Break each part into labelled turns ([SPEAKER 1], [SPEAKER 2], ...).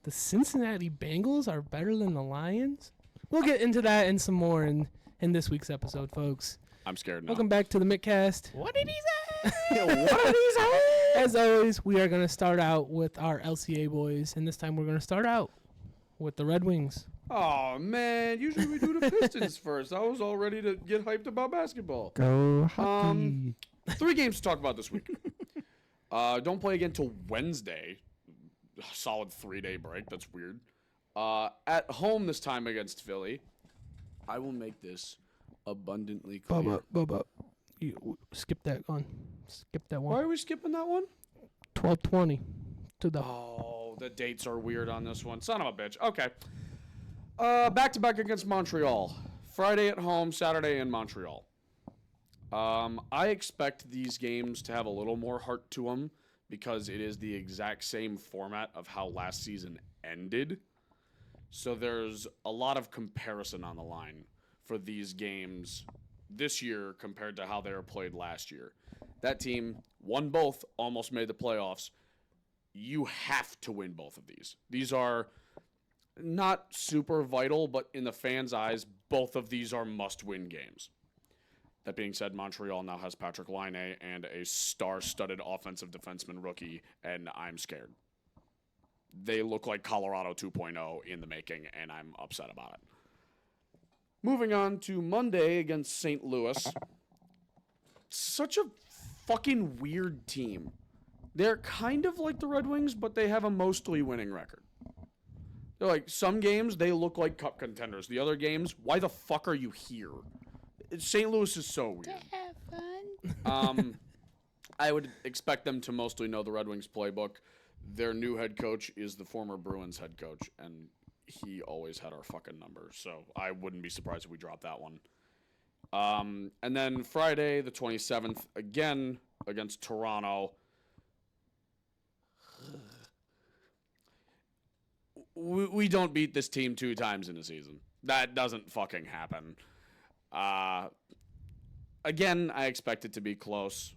[SPEAKER 1] The Cincinnati Bengals are better than the Lions? We'll get into that and some more in this week's episode, folks.
[SPEAKER 2] I'm scared now.
[SPEAKER 1] Welcome back to the Mittcast.
[SPEAKER 3] What did he say?
[SPEAKER 2] What are these hoes?
[SPEAKER 1] As always, we are going to start out with our LCA boys, and this time we're going to start out with the Red Wings.
[SPEAKER 2] Oh, man. Usually we do the Pistons first. I was all ready to get hyped about basketball.
[SPEAKER 1] Go hockey.
[SPEAKER 2] 3 games to talk about this week. Don't play again till Wednesday. Solid 3-day break. That's weird. At home this time against Philly. I will make this abundantly clear.
[SPEAKER 1] Bubba. You skip that one. Skip that one.
[SPEAKER 2] Why are we skipping that one?
[SPEAKER 1] 12:20 to the.
[SPEAKER 2] Oh, the dates are weird on this one. Son of a bitch. Okay. Back-to-back against Montreal. Friday at home, Saturday in Montreal. I expect these games to have a little more heart to them because it is the exact same format of how last season ended. So there's a lot of comparison on the line for these games this year compared to how they were played last year. That team won both, almost made the playoffs. You have to win both of these. These are not super vital, but in the fans' eyes, both of these are must-win games. That being said, Montreal now has Patrick Laine and a star-studded offensive defenseman rookie, and I'm scared. They look like Colorado 2.0 in the making, and I'm upset about it. Moving on to Monday against St. Louis. Such a fucking weird team. They're kind of like the Red Wings, but they have a mostly winning record. They're like, some games, they look like cup contenders. The other games, why the fuck are you here? St. Louis is so weird.
[SPEAKER 3] To have fun.
[SPEAKER 2] I would expect them to mostly know the Red Wings playbook. Their new head coach is the former Bruins head coach, and he always had our fucking number. So I wouldn't be surprised if we dropped that one. And then Friday, the 27th, again against Toronto. We don't beat this team 2 times in a season. That doesn't fucking happen. Again, I expect it to be close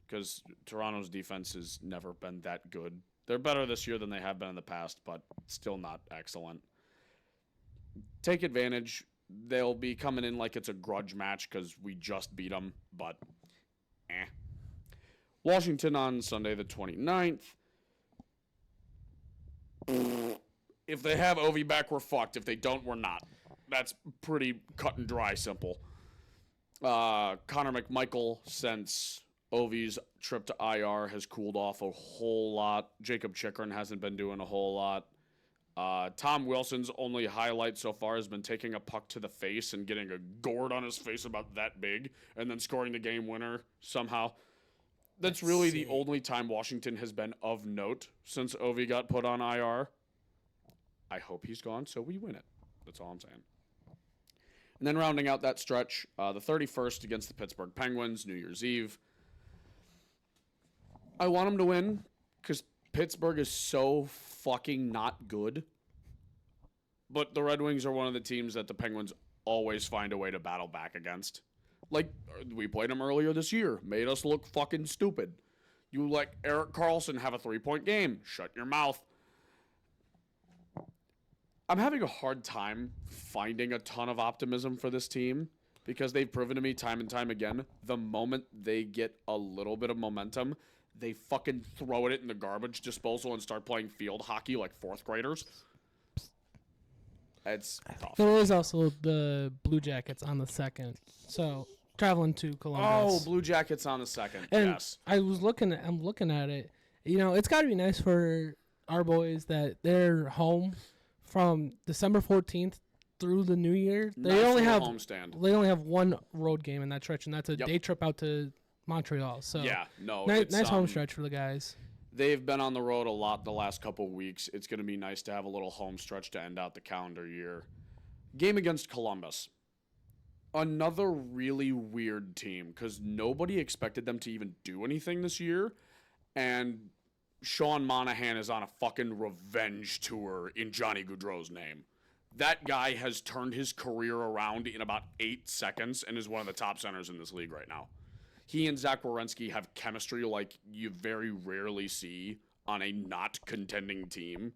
[SPEAKER 2] because Toronto's defense has never been that good. They're better this year than they have been in the past, but still not excellent. Take advantage. They'll be coming in like it's a grudge match because we just beat them, but Washington on Sunday the 29th. If they have Ovi back, we're fucked. If they don't, we're not. That's pretty cut and dry simple. Connor McMichael, since Ovi's trip to IR, has cooled off a whole lot. Jacob Chikrin hasn't been doing a whole lot. Tom Wilson's only highlight so far has been taking a puck to the face and getting a gourd on his face about that big and then scoring the game winner somehow. That's really the only time Washington has been of note since Ovi got put on IR. I hope he's gone so we win it. That's all I'm saying. And then rounding out that stretch, the 31st against the Pittsburgh Penguins, New Year's Eve. I want them to win because Pittsburgh is so fucking not good. But the Red Wings are one of the teams that the Penguins always find a way to battle back against. Like, we played them earlier this year. Made us look fucking stupid. You let Erik Karlsson have a 3-point game. Shut your mouth. I'm having a hard time finding a ton of optimism for this team because they've proven to me time and time again, the moment they get a little bit of momentum, they fucking throw it in the garbage disposal and start playing field hockey like 4th graders. It's tough.
[SPEAKER 1] There is also the Blue Jackets on the 2nd. So traveling to Columbus.
[SPEAKER 2] Oh, Blue Jackets on the 2nd.
[SPEAKER 1] And
[SPEAKER 2] yes.
[SPEAKER 1] I'm looking at it. You know, it's got to be nice for our boys that they're home from December 14th through the New Year. They only have one road game in that stretch, and that's a day trip out to Montreal. So
[SPEAKER 2] yeah, no,
[SPEAKER 1] nice home stretch for the guys.
[SPEAKER 2] They've been on the road a lot the last couple weeks. It's going to be nice to have a little home stretch to end out the calendar year. Game against Columbus. Another really weird team because nobody expected them to even do anything this year. And Sean Monahan is on a fucking revenge tour in Johnny Gaudreau's name. That guy has turned his career around in about 8 seconds and is one of the top centers in this league right now. He and Zach Werenski have chemistry like you very rarely see on a not contending team.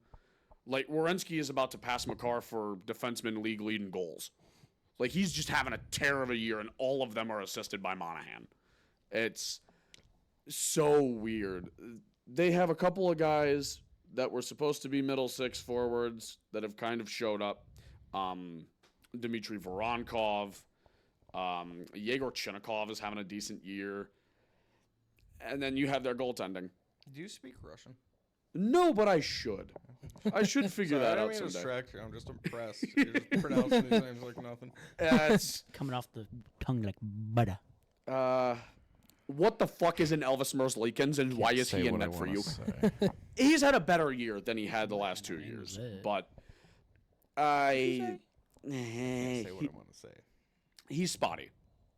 [SPEAKER 2] Like, Werenski is about to pass McCarr for defenseman league lead in goals. Like, he's just having a tear of a year, and all of them are assisted by Monahan. It's so weird. They have a couple of guys that were supposed to be middle six forwards that have kind of showed up. Dmitry Voronkov. Yegor Chinnikov is having a decent year. And then you have their goaltending.
[SPEAKER 4] Do you speak Russian?
[SPEAKER 2] No, but I should. I should figure that out someday.
[SPEAKER 4] Distract you. I'm just impressed. You're just pronouncing these names like nothing.
[SPEAKER 2] It's
[SPEAKER 5] coming off the tongue like butter.
[SPEAKER 2] What the fuck is an Elvis Merzlikins, and why is he in net for you? He's had a better year than he had the last 2 years, but I
[SPEAKER 4] say what I want to say.
[SPEAKER 2] He's spotty.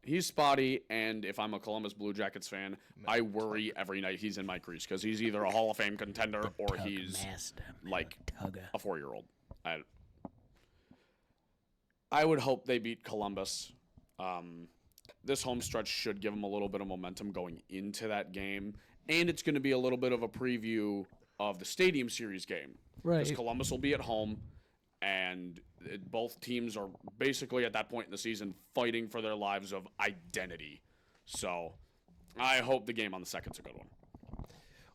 [SPEAKER 2] He's spotty, and if I'm a Columbus Blue Jackets fan, I worry every night he's in my crease because he's either a Hall of Fame contender or he's like a 4-year-old. I would hope they beat Columbus. This home stretch should give them a little bit of momentum going into that game, and it's going to be a little bit of a preview of the Stadium Series game.
[SPEAKER 1] Right.
[SPEAKER 2] Because Columbus will be at home, and both teams are basically at that point in the season fighting for their lives of identity. So I hope the game on the 2nd's a good one.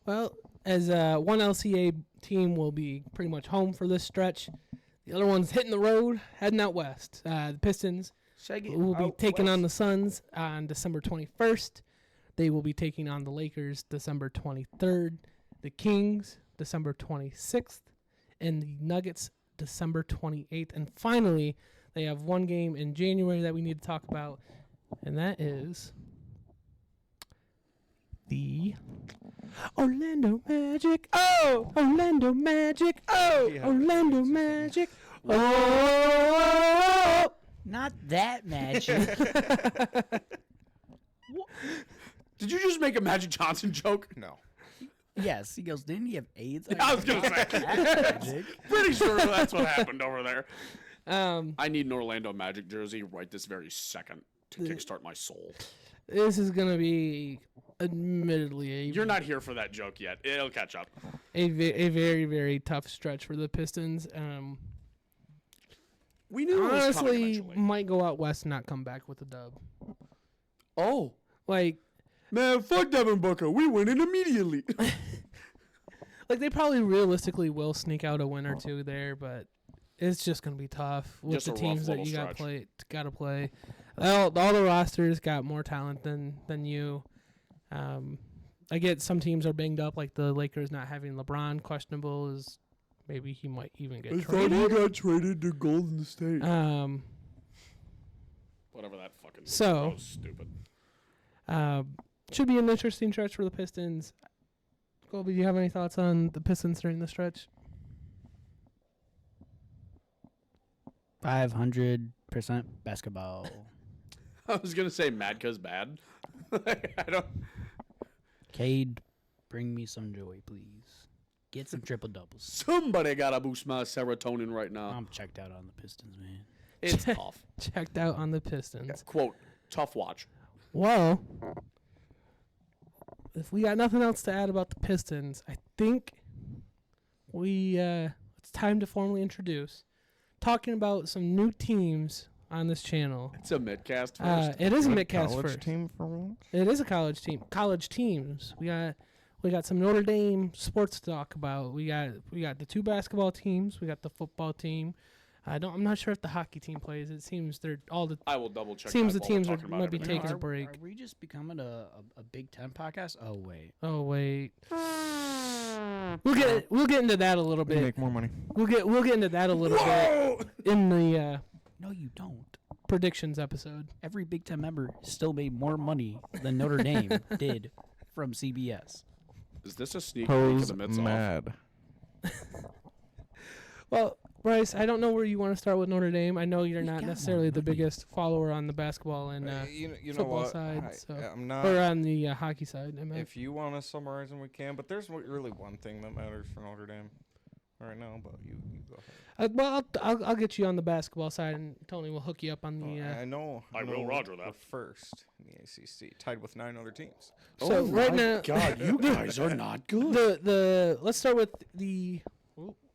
[SPEAKER 1] Well, as one LCA team will be pretty much home for this stretch, the other one's hitting the road, heading out west. The Pistons will be taking on the Suns on December 21st. They will be taking on the Lakers December 23rd. The Kings December 26th. And the Nuggets December 28th. And finally, they have one game in January that we need to talk about, and that is the Orlando Magic. Oh! Orlando Magic. Oh! Orlando Magic. Oh!
[SPEAKER 5] Not that Magic.
[SPEAKER 2] Did you just make a Magic Johnson joke?
[SPEAKER 4] No.
[SPEAKER 5] Yes, he goes, didn't he have AIDS?
[SPEAKER 2] I was going to say. Pretty sure that's what happened over there. I need an Orlando Magic jersey right this very second to kickstart my soul.
[SPEAKER 1] This is going to be admittedly
[SPEAKER 2] You're not here for that joke yet. It'll catch up.
[SPEAKER 1] A very, very tough stretch for the Pistons.
[SPEAKER 2] We knew it was coming
[SPEAKER 1] honestly
[SPEAKER 2] eventually.
[SPEAKER 1] might go out west and not come back with a dub.
[SPEAKER 2] Oh.
[SPEAKER 1] Like,
[SPEAKER 2] Man, fuck Devin Booker. We win it immediately.
[SPEAKER 1] like they probably realistically will sneak out a win or two there, but it's just gonna be tough with
[SPEAKER 2] Just
[SPEAKER 1] the
[SPEAKER 2] a rough
[SPEAKER 1] teams that
[SPEAKER 2] little
[SPEAKER 1] you
[SPEAKER 2] stretch.
[SPEAKER 1] gotta play. All the rosters got more talent than you. I get some teams are banged up, like the Lakers not having LeBron questionable is maybe he might even get traded.
[SPEAKER 2] he got traded to Golden State. Whatever that fucking
[SPEAKER 1] So-
[SPEAKER 2] was stupid.
[SPEAKER 1] Should be an interesting stretch for the Pistons. Colby, do you have any thoughts on the Pistons during the stretch?
[SPEAKER 5] 500% basketball.
[SPEAKER 2] I was gonna say Madka's bad. I don't.
[SPEAKER 5] Cade, bring me some joy, please. Get some triple doubles.
[SPEAKER 2] Somebody gotta boost my serotonin right now.
[SPEAKER 5] I'm checked out on the Pistons, man.
[SPEAKER 2] It's tough.
[SPEAKER 1] Checked out on the Pistons.
[SPEAKER 2] Quote, tough watch.
[SPEAKER 1] Well, if we got nothing else to add about the Pistons, I think it's time to formally introduce talking about some new teams on this channel.
[SPEAKER 2] It's a Mittcast first.
[SPEAKER 1] It is a Mittcast
[SPEAKER 4] college
[SPEAKER 1] first.
[SPEAKER 4] team for once?
[SPEAKER 1] It is a college team. College teams. We got some Notre Dame sports to talk about. We got the 2 basketball teams. We got the football team. I'm not sure if the hockey team plays. It seems they're all the.
[SPEAKER 2] I will double check.
[SPEAKER 1] Seems
[SPEAKER 2] that
[SPEAKER 1] the
[SPEAKER 2] while we're
[SPEAKER 1] teams
[SPEAKER 2] talking about
[SPEAKER 1] might be
[SPEAKER 2] everything
[SPEAKER 1] taking
[SPEAKER 2] else.
[SPEAKER 1] a break.
[SPEAKER 5] Are we just becoming a Big Ten podcast? Oh, wait.
[SPEAKER 1] Oh wait. We'll get into that a little
[SPEAKER 4] They
[SPEAKER 1] bit.
[SPEAKER 4] make more money.
[SPEAKER 1] We'll get into that a little bit in the
[SPEAKER 5] No, you don't.
[SPEAKER 1] predictions episode.
[SPEAKER 5] Every Big Ten member still made more money than Notre Dame did from CBS.
[SPEAKER 2] Is this a sneak peek of
[SPEAKER 4] Pose
[SPEAKER 2] the Mitts
[SPEAKER 4] mad.
[SPEAKER 1] Well, Bryce, I don't know where you want to start with Notre Dame. I know you're
[SPEAKER 5] We've
[SPEAKER 1] not
[SPEAKER 5] got
[SPEAKER 1] necessarily
[SPEAKER 5] more
[SPEAKER 1] the
[SPEAKER 5] money.
[SPEAKER 1] biggest follower on the basketball and
[SPEAKER 4] You know
[SPEAKER 1] football
[SPEAKER 4] what?
[SPEAKER 1] side, so
[SPEAKER 4] I'm not.
[SPEAKER 1] or on the hockey side. I meant.
[SPEAKER 4] If you want to summarize them, we can. But there's really one thing that matters for Notre Dame right now. But you go ahead.
[SPEAKER 1] Well, I'll get you on the basketball side, and Tony will hook you up on the.
[SPEAKER 4] I know.
[SPEAKER 2] I will roger that.
[SPEAKER 4] We're first in the ACC, tied with 9 other teams.
[SPEAKER 1] So right now,
[SPEAKER 2] God, you guys are not good.
[SPEAKER 1] the let's start with the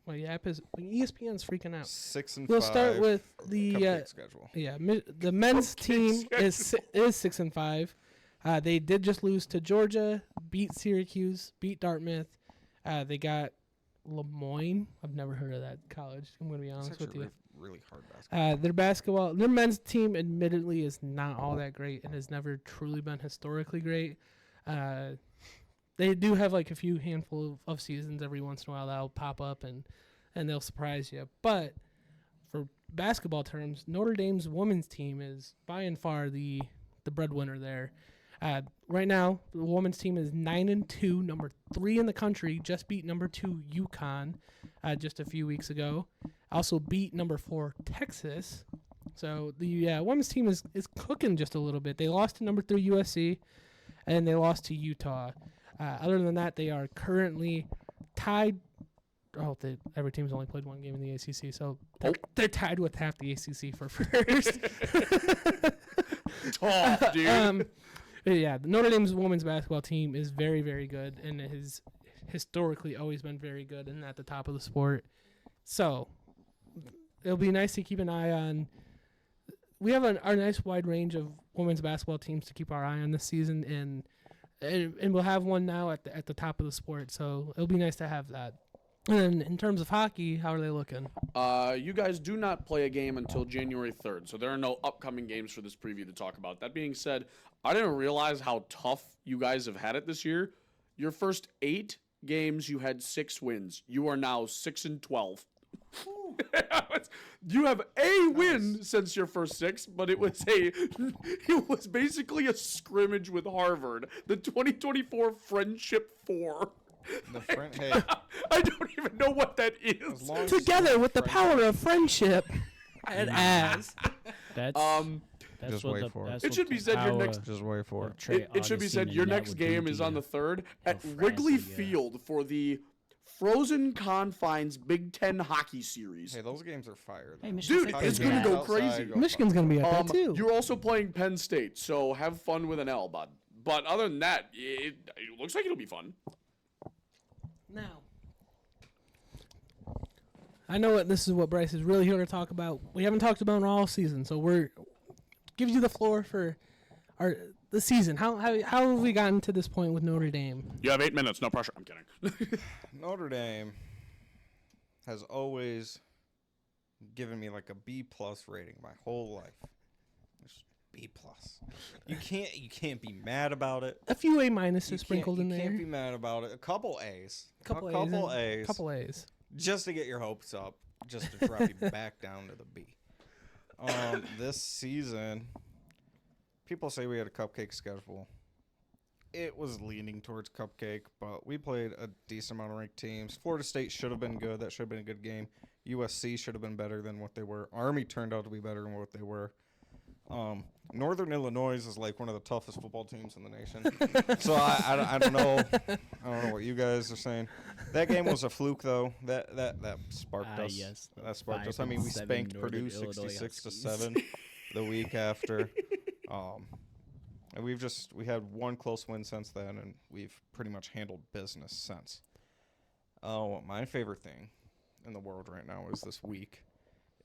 [SPEAKER 1] Well, yeah, ESPN's freaking out.
[SPEAKER 4] 6-5.
[SPEAKER 1] We'll start with the
[SPEAKER 4] cupcake schedule.
[SPEAKER 1] the men's team is 6-5. They did just lose to Georgia, beat Syracuse, beat Dartmouth. They got Lemoyne. I've never heard of that college. I'm going to be honest with you.
[SPEAKER 4] Really hard basketball.
[SPEAKER 1] Their men's team admittedly is not all that great and has never truly been historically great. They do have like a few handful of seasons every once in a while that'll pop up and they'll surprise you. But for basketball terms, Notre Dame's women's team is by and far the breadwinner there. Right now, the women's team is 9-2, number 3 in the country. Just beat number 2 UConn just a few weeks ago. Also beat number 4 Texas. So the women's team is cooking just a little bit. They lost to number 3 USC, and they lost to Utah. Other than that, they are currently tied. Every team's only played one game in the ACC, so they're tied with half the ACC for first.
[SPEAKER 2] Tough, dude.
[SPEAKER 1] Yeah, the Notre Dame's women's basketball team is very, very good and has historically always been very good and at the top of the sport. So it'll be nice to keep an eye on. We have our nice wide range of women's basketball teams to keep our eye on this season, and we'll have one now at the top of the sport. So it'll be nice to have that. And in terms of hockey, how are they looking?
[SPEAKER 2] You guys do not play a game until January 3rd, so there are no upcoming games for this preview to talk about. That being said, I didn't realize how tough you guys have had it this year. Your first 8 games, you had 6 wins. You are now 6-12. You have a win since your first 6, but it was basically a scrimmage with Harvard, the 2024 Friendship 4.
[SPEAKER 4] Hey,
[SPEAKER 2] I don't even know what that is.
[SPEAKER 1] Together with the power of friendship, and as
[SPEAKER 5] That's
[SPEAKER 4] just
[SPEAKER 5] what
[SPEAKER 4] wait
[SPEAKER 5] the,
[SPEAKER 4] for it.
[SPEAKER 5] that's
[SPEAKER 2] It
[SPEAKER 5] what
[SPEAKER 2] should be
[SPEAKER 5] the
[SPEAKER 2] said your
[SPEAKER 5] power
[SPEAKER 2] next-
[SPEAKER 4] Just wait for it.
[SPEAKER 5] of Trey
[SPEAKER 2] It should be
[SPEAKER 5] Augustine
[SPEAKER 2] said your
[SPEAKER 5] and that
[SPEAKER 2] next
[SPEAKER 5] would do
[SPEAKER 2] game
[SPEAKER 5] to
[SPEAKER 2] is on
[SPEAKER 5] you.
[SPEAKER 2] the 3rd at
[SPEAKER 5] How
[SPEAKER 2] Wrigley
[SPEAKER 5] fast you get.
[SPEAKER 2] Field for the Frozen Confines Big Ten Hockey Series.
[SPEAKER 4] Hey, those games are fire.
[SPEAKER 5] Hey,
[SPEAKER 4] though.
[SPEAKER 5] Michigan
[SPEAKER 2] Dude,
[SPEAKER 5] State
[SPEAKER 2] it's
[SPEAKER 5] plays
[SPEAKER 2] gonna
[SPEAKER 5] that.
[SPEAKER 2] go
[SPEAKER 4] Outside,
[SPEAKER 2] crazy.
[SPEAKER 4] go
[SPEAKER 1] Michigan's going to be at that too.
[SPEAKER 2] You're also playing Penn State, so have fun with an L, bud. But other than that, it looks like it'll be fun.
[SPEAKER 1] Now, I know this is what Bryce is really here to talk about. We haven't talked about it all season, so we're gives you the floor for the season. How have we gotten to this point with Notre Dame?
[SPEAKER 2] You have 8 minutes, no pressure. I'm kidding.
[SPEAKER 4] Notre Dame has always given me like a B+ rating my whole life. Just B+. You can't be mad about it.
[SPEAKER 1] A few A
[SPEAKER 4] You
[SPEAKER 1] minuses sprinkled in
[SPEAKER 4] You
[SPEAKER 1] there.
[SPEAKER 4] can't be mad about it. A couple A's.
[SPEAKER 1] Couple A's.
[SPEAKER 4] Just to get your hopes up, just to drop you back down to the B. This season, people say we had a cupcake schedule. It was leaning towards cupcake, but we played a decent amount of ranked teams. Florida State should have been good. That should have been a good game. USC should have been better than what they were. Army turned out to be better than what they were. Northern Illinois is like one of the toughest football teams in the nation. So I don't know. I don't know what you guys are saying. That game was a fluke, though. That sparked us.
[SPEAKER 5] Yes, the
[SPEAKER 4] That sparked us.
[SPEAKER 5] 5
[SPEAKER 4] I mean,
[SPEAKER 5] and
[SPEAKER 4] we
[SPEAKER 5] 7
[SPEAKER 4] spanked
[SPEAKER 5] Northern
[SPEAKER 4] Purdue
[SPEAKER 5] Illinois
[SPEAKER 4] 66-7 the week after. And we had one close win since then, and we've pretty much handled business since. My favorite thing in the world right now is this week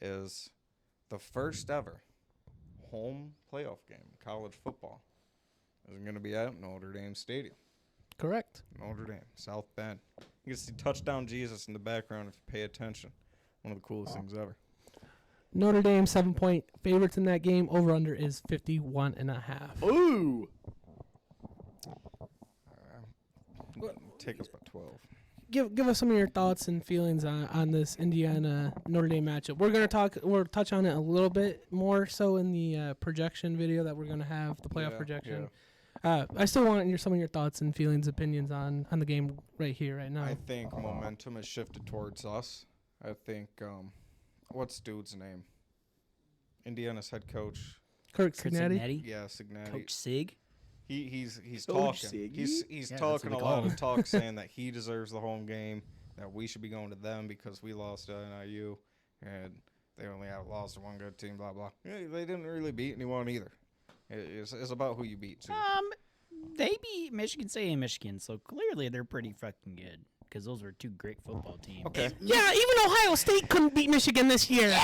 [SPEAKER 4] is the first ever home playoff game in college football is going to be at Notre Dame Stadium.
[SPEAKER 1] Correct.
[SPEAKER 4] Notre Dame, South Bend. You can see Touchdown Jesus in the background if you pay attention. One of the coolest things ever.
[SPEAKER 1] Notre Dame 7-point favorites in that game. Over under is 51.5.
[SPEAKER 2] Ooh.
[SPEAKER 4] Take us by 12.
[SPEAKER 1] Give us some of your thoughts and feelings on this Indiana Notre Dame matchup. We'll touch on it a little bit more so in the projection video that we're gonna have, the playoff projection.
[SPEAKER 4] Yeah.
[SPEAKER 1] I still want some of your thoughts and feelings, opinions on the game right here, right now.
[SPEAKER 4] I think momentum has shifted towards us. I think, what's dude's name? Indiana's head coach.
[SPEAKER 1] Kirk
[SPEAKER 5] Chris
[SPEAKER 1] Cignetti.
[SPEAKER 5] Ignetti,
[SPEAKER 4] Yeah, Signati.
[SPEAKER 5] Coach Sig.
[SPEAKER 4] He's
[SPEAKER 2] Coach
[SPEAKER 4] talking.
[SPEAKER 2] Siggy?
[SPEAKER 4] He's
[SPEAKER 5] Yeah,
[SPEAKER 4] talking
[SPEAKER 5] that's what
[SPEAKER 4] a
[SPEAKER 5] they
[SPEAKER 4] lot
[SPEAKER 5] call
[SPEAKER 4] of
[SPEAKER 5] him.
[SPEAKER 4] talk, saying that he deserves the home game, that we should be going to them because we lost to NIU, and they only have lost to one good team. Blah blah. Yeah, they didn't really beat anyone either. It's about who you beat too.
[SPEAKER 5] They beat Michigan State and Michigan, so clearly they're pretty fucking good. because those were two great football teams.
[SPEAKER 4] Okay.
[SPEAKER 1] Yeah, even Ohio State couldn't beat Michigan this year.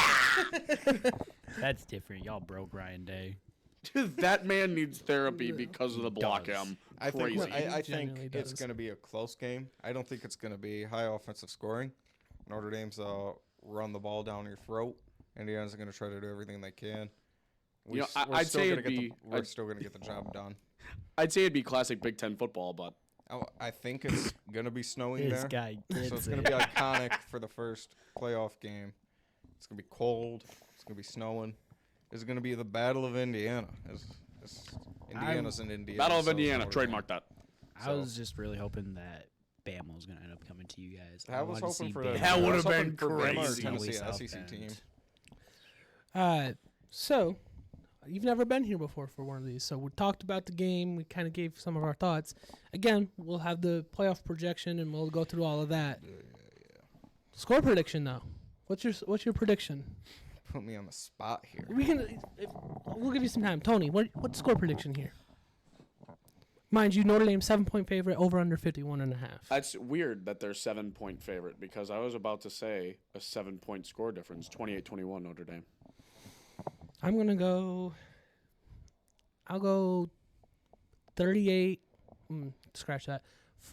[SPEAKER 5] That's different. Y'all broke Ryan Day.
[SPEAKER 2] That man needs therapy because of the block
[SPEAKER 5] does.
[SPEAKER 2] M.
[SPEAKER 4] I think
[SPEAKER 2] Crazy.
[SPEAKER 4] I think
[SPEAKER 1] Genuinely
[SPEAKER 4] it's
[SPEAKER 1] does.
[SPEAKER 4] going to be a close game. I don't think it's going to be high offensive scoring. Notre Dame's run the ball down your throat. Indiana's going to try to do everything they can.
[SPEAKER 2] You know, I'd say it'd be-
[SPEAKER 4] we're still going to get the job done.
[SPEAKER 2] I'd say it'd be classic Big Ten football, but
[SPEAKER 4] I think it's going to be snowing
[SPEAKER 5] This
[SPEAKER 4] there.
[SPEAKER 5] guy gets
[SPEAKER 4] So it's
[SPEAKER 5] it.
[SPEAKER 4] going to be iconic for the first playoff game. It's going to be cold. It's going to be snowing. It's going to be the Battle of Indiana. Indiana's in Indiana.
[SPEAKER 2] Battle of
[SPEAKER 4] so is
[SPEAKER 2] Indiana,
[SPEAKER 4] Notre
[SPEAKER 2] trademark that.
[SPEAKER 5] I was just really hoping that Bama was going to end up coming to you guys.
[SPEAKER 4] Dame. I was
[SPEAKER 5] wanted to
[SPEAKER 4] hoping
[SPEAKER 5] see
[SPEAKER 4] for
[SPEAKER 5] Bama.
[SPEAKER 4] that.
[SPEAKER 2] That
[SPEAKER 4] I
[SPEAKER 2] would've
[SPEAKER 4] was hoping
[SPEAKER 2] been
[SPEAKER 4] for Bama or
[SPEAKER 2] crazy.
[SPEAKER 4] Tennessee
[SPEAKER 5] South
[SPEAKER 4] SEC
[SPEAKER 5] Bend.
[SPEAKER 4] team.
[SPEAKER 1] So, you've never been here before for one of these. So we talked about the game. We kind of gave some of our thoughts. Again, we'll have the playoff projection and we'll go through all of that. Score prediction though. What's your prediction?
[SPEAKER 4] Put me on the spot here.
[SPEAKER 1] We'll give you some time. Tony, what's score prediction here? Mind you, Notre Dame 7-point favorite, over under 51.5.
[SPEAKER 2] That's weird that they're 7-point favorite because I was about to say a 7-point score difference, 28-21 Notre Dame.
[SPEAKER 1] I'm gonna go. I'll go 38. Scratch that.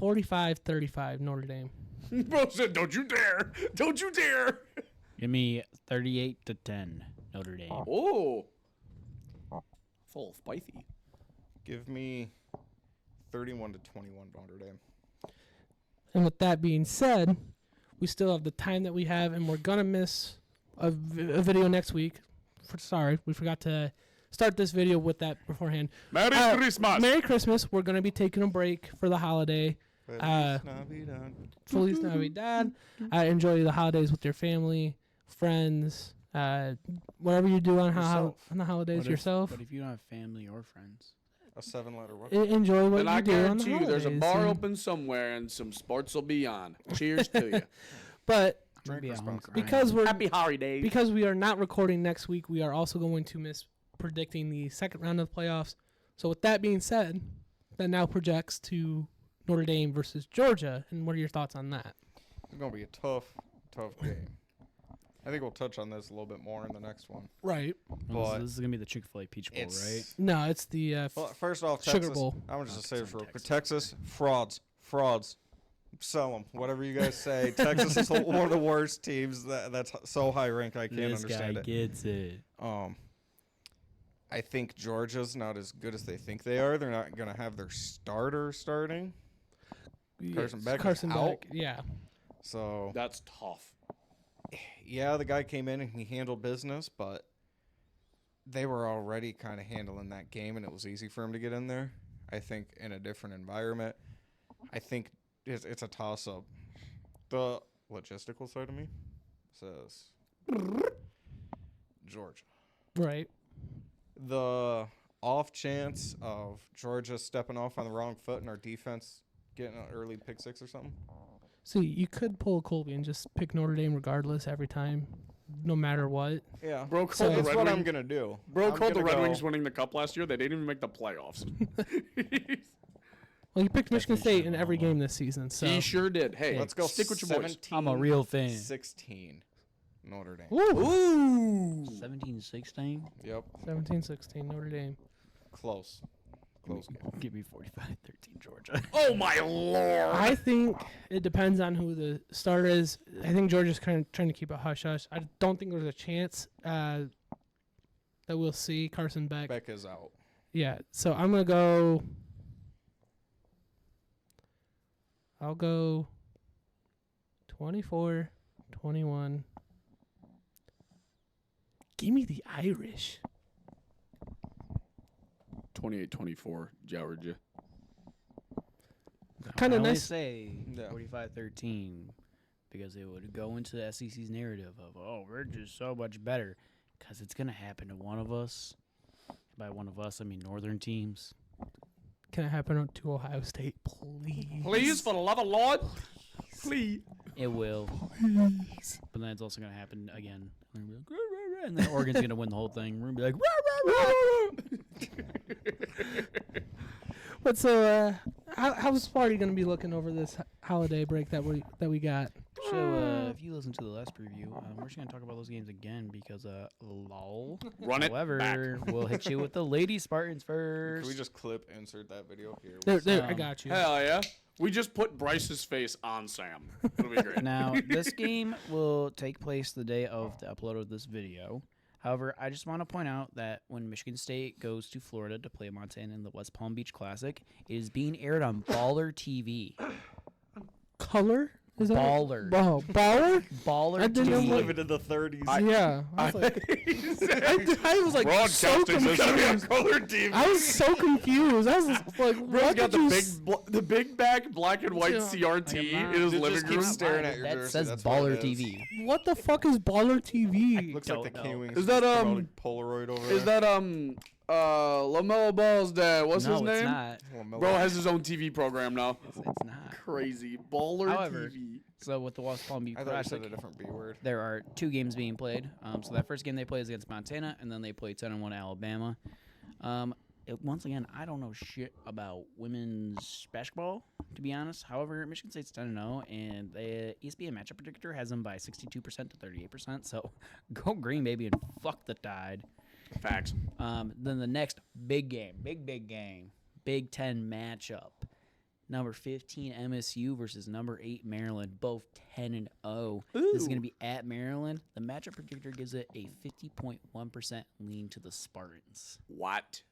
[SPEAKER 1] 45-35 Notre Dame.
[SPEAKER 2] Bro said, "Don't you dare! Don't you dare!"
[SPEAKER 5] Give me 38-10 Notre Dame.
[SPEAKER 2] Oh, full spicy.
[SPEAKER 4] Give me 31-21 Notre Dame.
[SPEAKER 1] And with that being said, we still have the time that we have, and we're gonna miss a video next week. Sorry, we forgot to start this video with that beforehand.
[SPEAKER 2] Merry Christmas.
[SPEAKER 1] Merry Christmas. We're gonna be taking a break for the holiday. Feliz Navidad. Enjoy the holidays with your family, friends, whatever you do on the holidays yourself.
[SPEAKER 5] But if you don't have family or friends,
[SPEAKER 4] A 7-letter word.
[SPEAKER 1] Enjoy what
[SPEAKER 2] And
[SPEAKER 1] you
[SPEAKER 2] I
[SPEAKER 1] do on the
[SPEAKER 2] guarantee you, there's a
[SPEAKER 1] holidays,
[SPEAKER 2] bar
[SPEAKER 1] and-
[SPEAKER 2] open somewhere and some sports will be on. Cheers to you.
[SPEAKER 1] But
[SPEAKER 4] Drink
[SPEAKER 5] maybe at home
[SPEAKER 4] responsibly.
[SPEAKER 5] crying.
[SPEAKER 2] Happy holidays.
[SPEAKER 1] because we are not recording next week, we are also going to miss predicting the second round of the playoffs. So with that being said, that now projects to Notre Dame versus Georgia. And what are your thoughts on that?
[SPEAKER 4] It's going to be a tough game. I think we'll touch on this a little bit more in the next one.
[SPEAKER 1] Right.
[SPEAKER 5] Well,
[SPEAKER 4] But
[SPEAKER 5] this is gonna be the Chick-fil-A Peach Bowl, right?
[SPEAKER 1] No, it's the
[SPEAKER 4] Well, first off,
[SPEAKER 1] Sugar
[SPEAKER 4] Texas,
[SPEAKER 1] Bowl.
[SPEAKER 4] I'm just
[SPEAKER 5] Oh,
[SPEAKER 4] say this
[SPEAKER 5] it's on
[SPEAKER 4] real quick. Texas, frauds. Sell them, whatever you guys say. Texas is one of the worst teams that's so high ranked. I can't
[SPEAKER 5] This
[SPEAKER 4] understand
[SPEAKER 5] guy
[SPEAKER 4] it.
[SPEAKER 5] gets it.
[SPEAKER 4] I think Georgia's not as good as they think they are. They're not going to have their starter starting. Carson Beck is out.
[SPEAKER 1] Yeah.
[SPEAKER 4] So,
[SPEAKER 2] That's tough.
[SPEAKER 4] yeah, the guy came in and he handled business, but they were already kind of handling that game, and it was easy for him to get in there. I think in a different environment. I think it's a toss-up. The logistical side of me says Georgia.
[SPEAKER 1] Right.
[SPEAKER 4] The off chance of Georgia stepping off on the wrong foot and our defense getting an early pick six or something.
[SPEAKER 1] See, you could pull a Colby and just pick Notre Dame regardless every time, no matter what.
[SPEAKER 4] Yeah.
[SPEAKER 2] Bro
[SPEAKER 1] So
[SPEAKER 2] called the
[SPEAKER 4] That's
[SPEAKER 2] Red
[SPEAKER 4] what
[SPEAKER 2] Wings.
[SPEAKER 4] I'm going to do.
[SPEAKER 2] Bro
[SPEAKER 4] I'm
[SPEAKER 2] called the
[SPEAKER 4] gonna
[SPEAKER 2] Red
[SPEAKER 4] go-
[SPEAKER 2] Wings winning the cup last year. They didn't even make the playoffs.
[SPEAKER 1] Well, you picked Michigan
[SPEAKER 5] Definition
[SPEAKER 1] State
[SPEAKER 5] of
[SPEAKER 1] in every
[SPEAKER 5] normal.
[SPEAKER 1] game this season, so.
[SPEAKER 2] He sure did. Hey,
[SPEAKER 4] Let's go
[SPEAKER 2] stick with your boys.
[SPEAKER 4] 17,
[SPEAKER 5] I'm a real fan.
[SPEAKER 4] 16 Notre Dame.
[SPEAKER 1] Woo!
[SPEAKER 5] 17-16.
[SPEAKER 4] Yep.
[SPEAKER 1] 17-16 Notre Dame.
[SPEAKER 4] Close. Close game.
[SPEAKER 5] Give me 45-13 Georgia.
[SPEAKER 2] Oh my lord!
[SPEAKER 1] I think it depends on who the starter is. I think Georgia's kind of trying to keep it hush-hush. I don't think there's a chance that we'll see Carson Beck.
[SPEAKER 4] Beck is out.
[SPEAKER 1] Yeah, so I'm going to go... I'll go 24-21. Give me the Irish.
[SPEAKER 2] 28-24, Georgia.
[SPEAKER 1] Kinda
[SPEAKER 5] I only
[SPEAKER 1] nice-
[SPEAKER 5] say
[SPEAKER 4] Yeah.
[SPEAKER 5] 45-13 because it would go into the SEC's narrative of, oh, we're just so much better. Because it's going to happen to one of us. By one of us, I mean northern teams.
[SPEAKER 1] Can it happen to Ohio State, please?
[SPEAKER 2] Please, for the love of Lord, please.
[SPEAKER 5] It will. But then it's also going to happen again. And we're like, "Rah, rah, rah," and then Oregon's going to win the whole thing. We're going to be like, rah, rah, rah.
[SPEAKER 1] But so, how's Sparty going to be looking over this holiday break that we got.
[SPEAKER 5] So, if you listen to the last preview, we're just gonna talk about those games again because, lol.
[SPEAKER 2] Run it
[SPEAKER 5] However,
[SPEAKER 2] back.
[SPEAKER 5] we'll hit you with the Lady Spartans first.
[SPEAKER 4] Can we just insert that video here?
[SPEAKER 1] There, I got you.
[SPEAKER 2] Hell yeah. We just put Bryce's face on Sam. It'll be great.
[SPEAKER 5] Now, this game will take place the day of the upload of this video. However, I just want to point out that when Michigan State goes to Florida to play Montana in the West Palm Beach Classic, it is being aired on Baller TV.
[SPEAKER 1] Color? Is that
[SPEAKER 5] Baller.
[SPEAKER 1] Baller?
[SPEAKER 5] Baller
[SPEAKER 1] I didn't know
[SPEAKER 5] TV.
[SPEAKER 1] what-
[SPEAKER 4] Living in the 30s.
[SPEAKER 1] Yeah. I was like, I was like so
[SPEAKER 2] Broadcasting system
[SPEAKER 1] confused.
[SPEAKER 2] on color TV.
[SPEAKER 1] I was so confused. I was just like,
[SPEAKER 2] Bro's
[SPEAKER 1] what
[SPEAKER 2] got
[SPEAKER 1] did you
[SPEAKER 2] the big back black and white
[SPEAKER 1] Yeah.
[SPEAKER 2] CRT
[SPEAKER 5] Like, I'm
[SPEAKER 2] in his
[SPEAKER 4] not-
[SPEAKER 2] living
[SPEAKER 4] just keep
[SPEAKER 2] room.
[SPEAKER 4] staring at your
[SPEAKER 5] that
[SPEAKER 4] jersey,
[SPEAKER 5] says
[SPEAKER 4] that's what
[SPEAKER 5] Baller
[SPEAKER 4] it is.
[SPEAKER 5] TV.
[SPEAKER 1] What the fuck is Baller TV?
[SPEAKER 4] Looks like the
[SPEAKER 5] Don't know.
[SPEAKER 4] K-Wings.
[SPEAKER 2] Is that,
[SPEAKER 4] promoting Polaroid over
[SPEAKER 2] Is
[SPEAKER 4] there?
[SPEAKER 2] that LaMelo Ball's dad? What's
[SPEAKER 5] no,
[SPEAKER 2] his name?
[SPEAKER 5] it's not.
[SPEAKER 2] Bro has his own TV program now.
[SPEAKER 5] It's not.
[SPEAKER 2] Crazy baller
[SPEAKER 5] However,
[SPEAKER 2] TV.
[SPEAKER 5] So with the West Palm Beach
[SPEAKER 4] I thought you
[SPEAKER 5] Classic,
[SPEAKER 4] said a different B word.
[SPEAKER 5] there are 2 games being played. So that first game they play is against Montana, and then they play 10-1 Alabama. Once again, I don't know shit about women's basketball, to be honest. However, Michigan State's 10-0, and the ESPN matchup predictor has them by 62% to 38%. So go green, baby, and fuck the Tide.
[SPEAKER 2] Facts.
[SPEAKER 5] Then the next big game, big game, Big Ten matchup. Number 15 MSU versus number 8 Maryland, both 10-0. This is going to be at Maryland. The matchup predictor gives it a 50.1% lean to the Spartans.
[SPEAKER 2] What?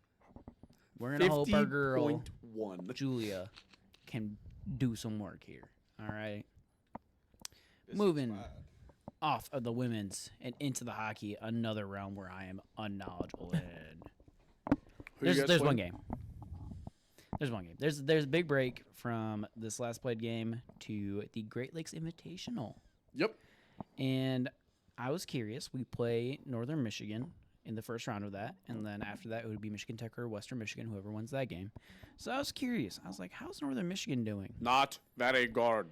[SPEAKER 5] We're going to hope our girl,
[SPEAKER 2] 50.1.
[SPEAKER 5] Julia, can do some work here. All right.
[SPEAKER 4] This
[SPEAKER 5] Moving
[SPEAKER 4] is bad.
[SPEAKER 5] off of the women's and into the hockey, another realm where I am unknowledgeable in.
[SPEAKER 2] Who you guys
[SPEAKER 5] There's
[SPEAKER 2] playing?
[SPEAKER 5] one game. There's one game. There's a big break from this last played game to the Great Lakes Invitational.
[SPEAKER 2] Yep.
[SPEAKER 5] And I was curious. We play Northern Michigan in the first round of that, and then after that it would be Michigan Tech or Western Michigan, whoever wins that game. So I was curious. I was like, how's Northern Michigan doing?
[SPEAKER 2] Not very good.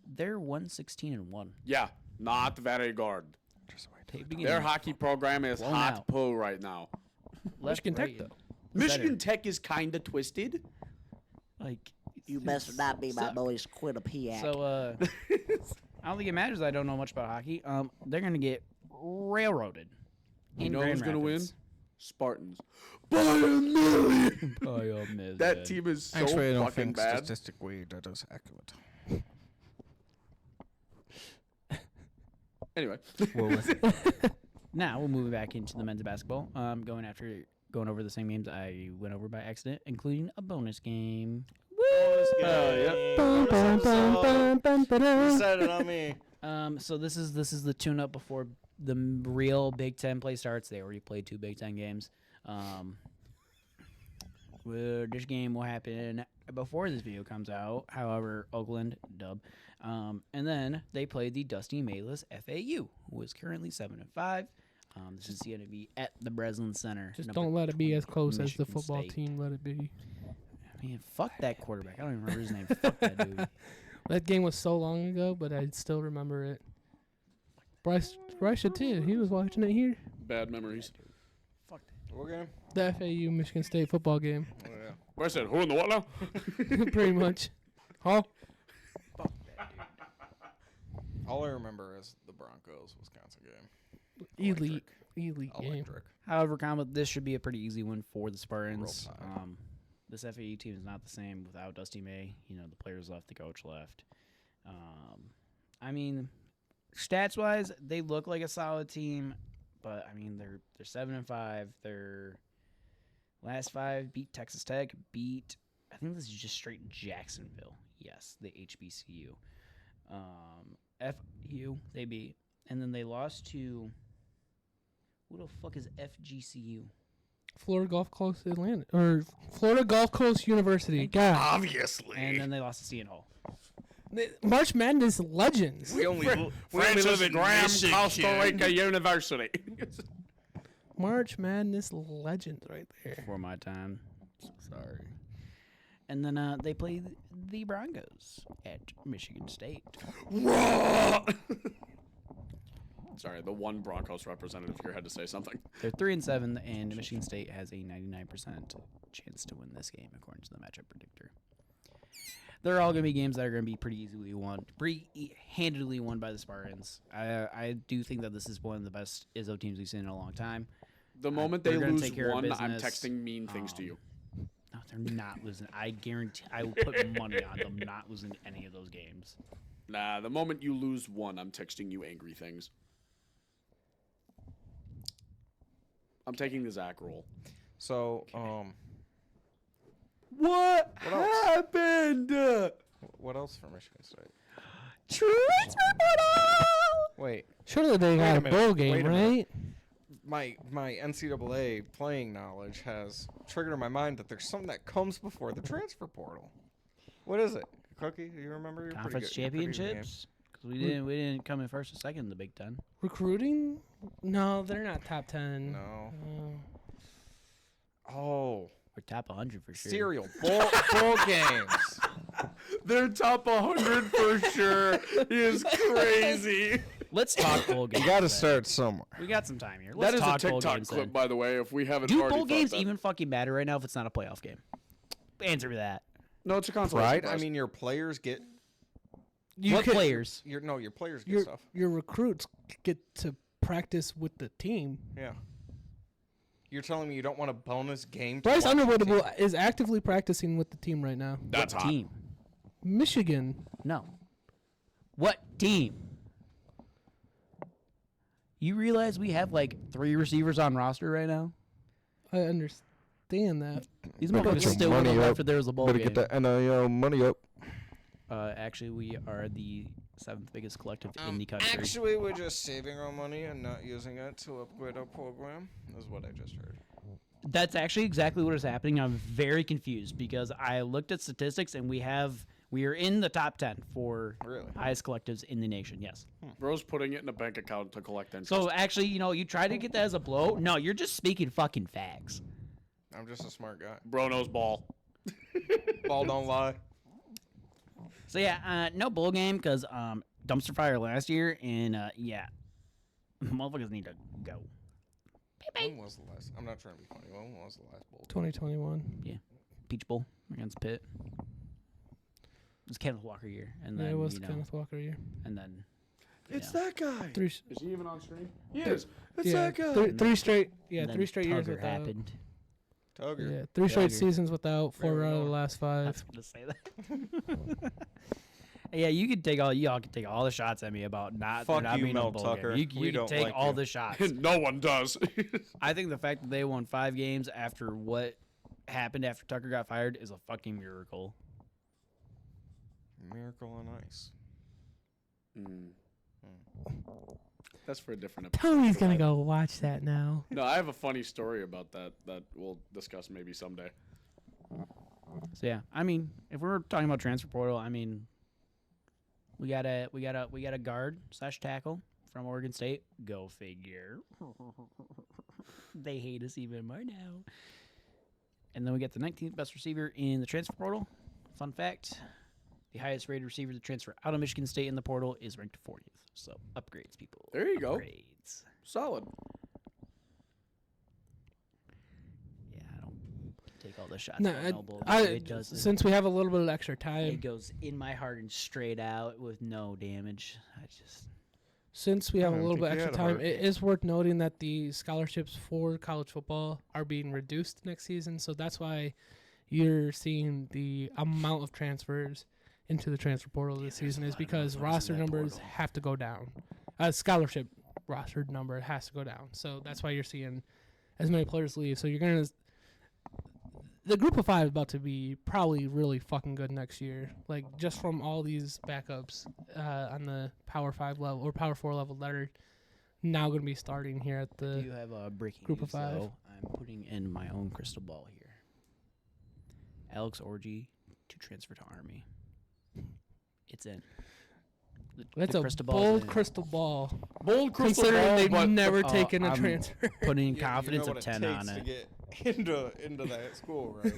[SPEAKER 5] They're 1-16-1.
[SPEAKER 2] Yeah, not very good. Their hockey program is
[SPEAKER 5] Blown
[SPEAKER 2] hot
[SPEAKER 5] out.
[SPEAKER 2] poo right now.
[SPEAKER 1] Michigan Tech, though.
[SPEAKER 2] Michigan Tech is kind of twisted.
[SPEAKER 5] Like,
[SPEAKER 3] You best not be my boy's Quinnipiac.
[SPEAKER 5] so I don't think it matters that I don't know much about hockey. They're gonna get railroaded.
[SPEAKER 2] You
[SPEAKER 5] in
[SPEAKER 2] know
[SPEAKER 5] Grand
[SPEAKER 2] who's going to win?
[SPEAKER 5] Rapids.
[SPEAKER 2] Spartans. By a million.
[SPEAKER 5] By a million.
[SPEAKER 2] That team is so
[SPEAKER 4] Actually, I don't
[SPEAKER 2] fucking
[SPEAKER 4] think
[SPEAKER 2] bad.
[SPEAKER 4] statistically that is accurate.
[SPEAKER 2] Anyway.
[SPEAKER 5] Now we'll move back into the men's basketball. Going over the same games I went over by accident, including a bonus game.
[SPEAKER 1] Bum, bum, bum, bum, bum, ba-da.
[SPEAKER 4] You said it on me.
[SPEAKER 5] So this is the tune-up before the real Big Ten play starts. They already played 2 Big Ten games. This game will happen before this video comes out. However, Oakland dub, and then they played the Dusty Mayless FAU, who is currently 7-5. This is going to be at the Breslin Center.
[SPEAKER 1] Just
[SPEAKER 5] number
[SPEAKER 1] don't let it be as close as the
[SPEAKER 5] Michigan
[SPEAKER 1] football
[SPEAKER 5] State.
[SPEAKER 1] team let it be.
[SPEAKER 5] Man, fuck that quarterback. I don't even remember his name. Fuck that dude.
[SPEAKER 1] That game was so long ago, but I still remember it. Bryce should too. He was watching it here.
[SPEAKER 2] Bad memories.
[SPEAKER 5] Fuck that.
[SPEAKER 4] What game?
[SPEAKER 1] The FAU Michigan State football game.
[SPEAKER 4] Oh, yeah.
[SPEAKER 2] Bryce said, who in the what now?
[SPEAKER 1] Pretty much. Huh?
[SPEAKER 4] All I remember is the Broncos Wisconsin game.
[SPEAKER 1] Elite game.
[SPEAKER 4] Electric.
[SPEAKER 5] However, this should be a pretty easy one for the Spartans.
[SPEAKER 4] Roll Tide.
[SPEAKER 5] This FAU team is not the same without Dusty May. You know, the players left, the coach left. I mean, stats wise, they look like a solid team, but I mean they're 7-5. Their last 5 beat Texas Tech, I think this is just straight Jacksonville. Yes, the HBCU. FU they beat, and then they lost to who the fuck is FGCU?
[SPEAKER 1] Florida Gulf Coast Atlanta or Florida Gulf Coast University. God.
[SPEAKER 4] Obviously.
[SPEAKER 5] And then they lost to Seton Hall.
[SPEAKER 1] March Madness legends.
[SPEAKER 4] we only
[SPEAKER 2] Francis
[SPEAKER 4] live in
[SPEAKER 2] Graham,
[SPEAKER 4] Michigan.
[SPEAKER 2] Costa Rica University.
[SPEAKER 1] March Madness legends right there.
[SPEAKER 5] Before my time. Sorry. And then they play the Broncos at Michigan State.
[SPEAKER 2] Sorry, the one Broncos representative here had to say something.
[SPEAKER 5] They're 3-7, and Michigan State has a 99% chance to win this game, according to the matchup predictor. they're all going to be games that are going to be pretty handedly won by the Spartans. I do think that this is one of the best Izzo teams we've seen in a long time.
[SPEAKER 2] The moment
[SPEAKER 5] they're
[SPEAKER 2] they
[SPEAKER 5] gonna
[SPEAKER 2] lose
[SPEAKER 5] take care of
[SPEAKER 2] one, I'm
[SPEAKER 5] business.
[SPEAKER 2] texting mean things to you.
[SPEAKER 5] No, they're not losing. I guarantee. I will put money on them not losing any of those games.
[SPEAKER 2] Nah, the moment you lose one, I'm texting you angry things. I'm taking the Zach roll.
[SPEAKER 4] So,
[SPEAKER 2] What
[SPEAKER 4] else?
[SPEAKER 2] happened?
[SPEAKER 4] what else for Michigan State?
[SPEAKER 5] Transfer portal.
[SPEAKER 4] Wait,
[SPEAKER 1] Surely they got a
[SPEAKER 4] minute,
[SPEAKER 1] bowl
[SPEAKER 4] wait
[SPEAKER 1] game,
[SPEAKER 4] a minute.
[SPEAKER 1] right?
[SPEAKER 4] my NCAA playing knowledge has triggered in my mind that there's something that comes before the transfer portal. What is it? Cookie, do you remember? You're pretty
[SPEAKER 5] Conference
[SPEAKER 4] good- you're pretty good at the game.
[SPEAKER 5] championships. Because we didn't come in first or second in the Big Ten.
[SPEAKER 1] Recruiting? No, they're not top 10.
[SPEAKER 4] No.
[SPEAKER 1] Uh,
[SPEAKER 4] Oh,
[SPEAKER 5] We're top 100 for sure.
[SPEAKER 4] cereal bowl games.
[SPEAKER 2] They're top 100 for sure. He is crazy.
[SPEAKER 5] Let's talk bowl games.
[SPEAKER 4] You got to
[SPEAKER 5] then.
[SPEAKER 4] start somewhere.
[SPEAKER 5] We got some time here.
[SPEAKER 2] That
[SPEAKER 5] Let's
[SPEAKER 2] is a
[SPEAKER 5] talk bowl
[SPEAKER 2] TikTok
[SPEAKER 5] games
[SPEAKER 2] clip,
[SPEAKER 5] then.
[SPEAKER 2] by the way, if we haven't
[SPEAKER 5] Do
[SPEAKER 2] already
[SPEAKER 5] bowl
[SPEAKER 2] thought
[SPEAKER 5] games
[SPEAKER 2] that.
[SPEAKER 5] even fucking matter right now if it's not a playoff game? Answer me that.
[SPEAKER 2] No, it's a consolation
[SPEAKER 4] Right?
[SPEAKER 2] prize.
[SPEAKER 4] I mean, your players get
[SPEAKER 1] you
[SPEAKER 5] What
[SPEAKER 1] could-
[SPEAKER 5] players?
[SPEAKER 4] your players get
[SPEAKER 1] Your,
[SPEAKER 4] stuff.
[SPEAKER 1] your recruits get to practice with the team.
[SPEAKER 4] Yeah. You're telling me you don't want a bonus game? To
[SPEAKER 1] Bryce
[SPEAKER 4] watch the
[SPEAKER 1] Underwood
[SPEAKER 4] team?
[SPEAKER 1] is actively practicing with the team right now.
[SPEAKER 2] That's
[SPEAKER 5] What
[SPEAKER 2] hot.
[SPEAKER 5] team?
[SPEAKER 1] Michigan.
[SPEAKER 5] No. What team? You realize we have like 3 receivers on roster right now?
[SPEAKER 1] I understand that.
[SPEAKER 5] These
[SPEAKER 4] Better get
[SPEAKER 5] motherfuckers
[SPEAKER 4] your
[SPEAKER 5] still would have
[SPEAKER 4] money
[SPEAKER 5] left
[SPEAKER 4] up.
[SPEAKER 5] if there was a bowl
[SPEAKER 4] Better
[SPEAKER 5] game.
[SPEAKER 4] get that NIL money up.
[SPEAKER 5] Actually, we are the 7th biggest collective in the country.
[SPEAKER 4] Actually, we're just saving our money and not using it to upgrade our program. Is what I just heard.
[SPEAKER 5] That's actually exactly what is happening. I'm very confused because I looked at statistics and we are in the top 10 for
[SPEAKER 4] Really?
[SPEAKER 5] highest collectives in the nation. Yes.
[SPEAKER 2] Bro's putting it in a bank account to collect interest.
[SPEAKER 5] So actually, you try to get that as a blow. No, you're just speaking fucking facts.
[SPEAKER 4] I'm just a smart guy.
[SPEAKER 2] Bro knows ball.
[SPEAKER 4] Ball don't lie.
[SPEAKER 5] So yeah, no bowl game because dumpster fire last year and yeah, motherfuckers need to go.
[SPEAKER 4] When was the last? I'm not trying to be funny. When was the last bowl?
[SPEAKER 1] 2021.
[SPEAKER 5] Peach Bowl against Pitt. It was Kenneth Walker year, and then
[SPEAKER 1] Yeah, it was
[SPEAKER 5] you know,
[SPEAKER 1] Kenneth Walker year.
[SPEAKER 5] and then
[SPEAKER 2] It's
[SPEAKER 5] yeah.
[SPEAKER 2] that guy.
[SPEAKER 1] Three,
[SPEAKER 2] Is he even on screen? He is. It's
[SPEAKER 1] yeah,
[SPEAKER 2] that guy.
[SPEAKER 1] three straight. Yeah,
[SPEAKER 5] and then
[SPEAKER 1] 3 straight years
[SPEAKER 5] Tugger
[SPEAKER 1] without.
[SPEAKER 5] happened.
[SPEAKER 4] Tugger.
[SPEAKER 1] Yeah, 3 straight
[SPEAKER 5] Tugger.
[SPEAKER 1] seasons without. 4
[SPEAKER 4] Very
[SPEAKER 1] out of the
[SPEAKER 4] north.
[SPEAKER 1] last
[SPEAKER 5] I
[SPEAKER 1] 5.
[SPEAKER 5] was gonna say that. Yeah, you could take y'all can take all the shots at me about not
[SPEAKER 4] Fuck
[SPEAKER 5] not
[SPEAKER 4] you,
[SPEAKER 5] being a
[SPEAKER 4] Mel
[SPEAKER 5] bowl
[SPEAKER 4] Tucker.
[SPEAKER 5] game.
[SPEAKER 4] We
[SPEAKER 5] You can
[SPEAKER 4] don't
[SPEAKER 5] take
[SPEAKER 4] like
[SPEAKER 5] all
[SPEAKER 4] you.
[SPEAKER 5] the shots.
[SPEAKER 2] No one does.
[SPEAKER 5] I think the fact that they won 5 games after what happened after Tucker got fired is a fucking miracle.
[SPEAKER 4] Miracle on Ice.
[SPEAKER 2] That's for a different episode.
[SPEAKER 1] Tony's gonna go watch that now.
[SPEAKER 2] No, I have a funny story about that we'll discuss maybe someday.
[SPEAKER 5] So yeah, I mean, if we're talking about transfer portal, I mean, we got a guard / tackle from Oregon State. Go figure. They hate us even more now. And then we get the 19th best receiver in the transfer portal. Fun fact: the highest rated receiver to transfer out of Michigan State in the portal is ranked 40th. So upgrades, people.
[SPEAKER 2] There you go.
[SPEAKER 5] Upgrades.
[SPEAKER 2] Solid.
[SPEAKER 5] Yeah, I don't take all the shots.
[SPEAKER 1] No,
[SPEAKER 5] at elbow.
[SPEAKER 1] I,
[SPEAKER 5] It doesn't.
[SPEAKER 1] since we have a little bit of extra
[SPEAKER 5] It
[SPEAKER 1] time,
[SPEAKER 5] goes in my heart and straight out with no damage. I just
[SPEAKER 1] since we have
[SPEAKER 4] I
[SPEAKER 1] a
[SPEAKER 4] don't
[SPEAKER 1] little bit
[SPEAKER 4] think he
[SPEAKER 1] extra
[SPEAKER 4] had a
[SPEAKER 1] time,
[SPEAKER 4] heart.
[SPEAKER 1] it is worth noting that the scholarships for college football are being reduced next season. So that's why you're seeing the amount of transfers into the transfer portal this season is because roster numbers have to go down. Scholarship roster number has to go down. So that's why you're seeing as many players leave. So you're going to the group of 5 is about to be probably really fucking good next year. Like just from all these backups on the Power 5 level or Power 4 level that are now going to be starting here at
[SPEAKER 5] do you
[SPEAKER 1] the
[SPEAKER 5] have a breaking
[SPEAKER 1] group
[SPEAKER 5] news,
[SPEAKER 1] of 5.
[SPEAKER 5] though? I'm putting in my own crystal ball here. Alex Orji to transfer to Army. It's in.
[SPEAKER 1] That's
[SPEAKER 5] the
[SPEAKER 1] a
[SPEAKER 5] crystal ball's
[SPEAKER 1] bold
[SPEAKER 5] in.
[SPEAKER 1] crystal ball.
[SPEAKER 2] Bold crystal
[SPEAKER 1] Considering
[SPEAKER 2] ball,
[SPEAKER 1] they've
[SPEAKER 2] but
[SPEAKER 1] never
[SPEAKER 5] Oh,
[SPEAKER 1] taken a
[SPEAKER 5] I'm
[SPEAKER 1] transfer.
[SPEAKER 5] Putting
[SPEAKER 4] You
[SPEAKER 5] confidence
[SPEAKER 4] know
[SPEAKER 5] of
[SPEAKER 4] what
[SPEAKER 5] 10
[SPEAKER 4] it
[SPEAKER 5] on
[SPEAKER 4] takes
[SPEAKER 5] it.
[SPEAKER 4] to get into that school, right?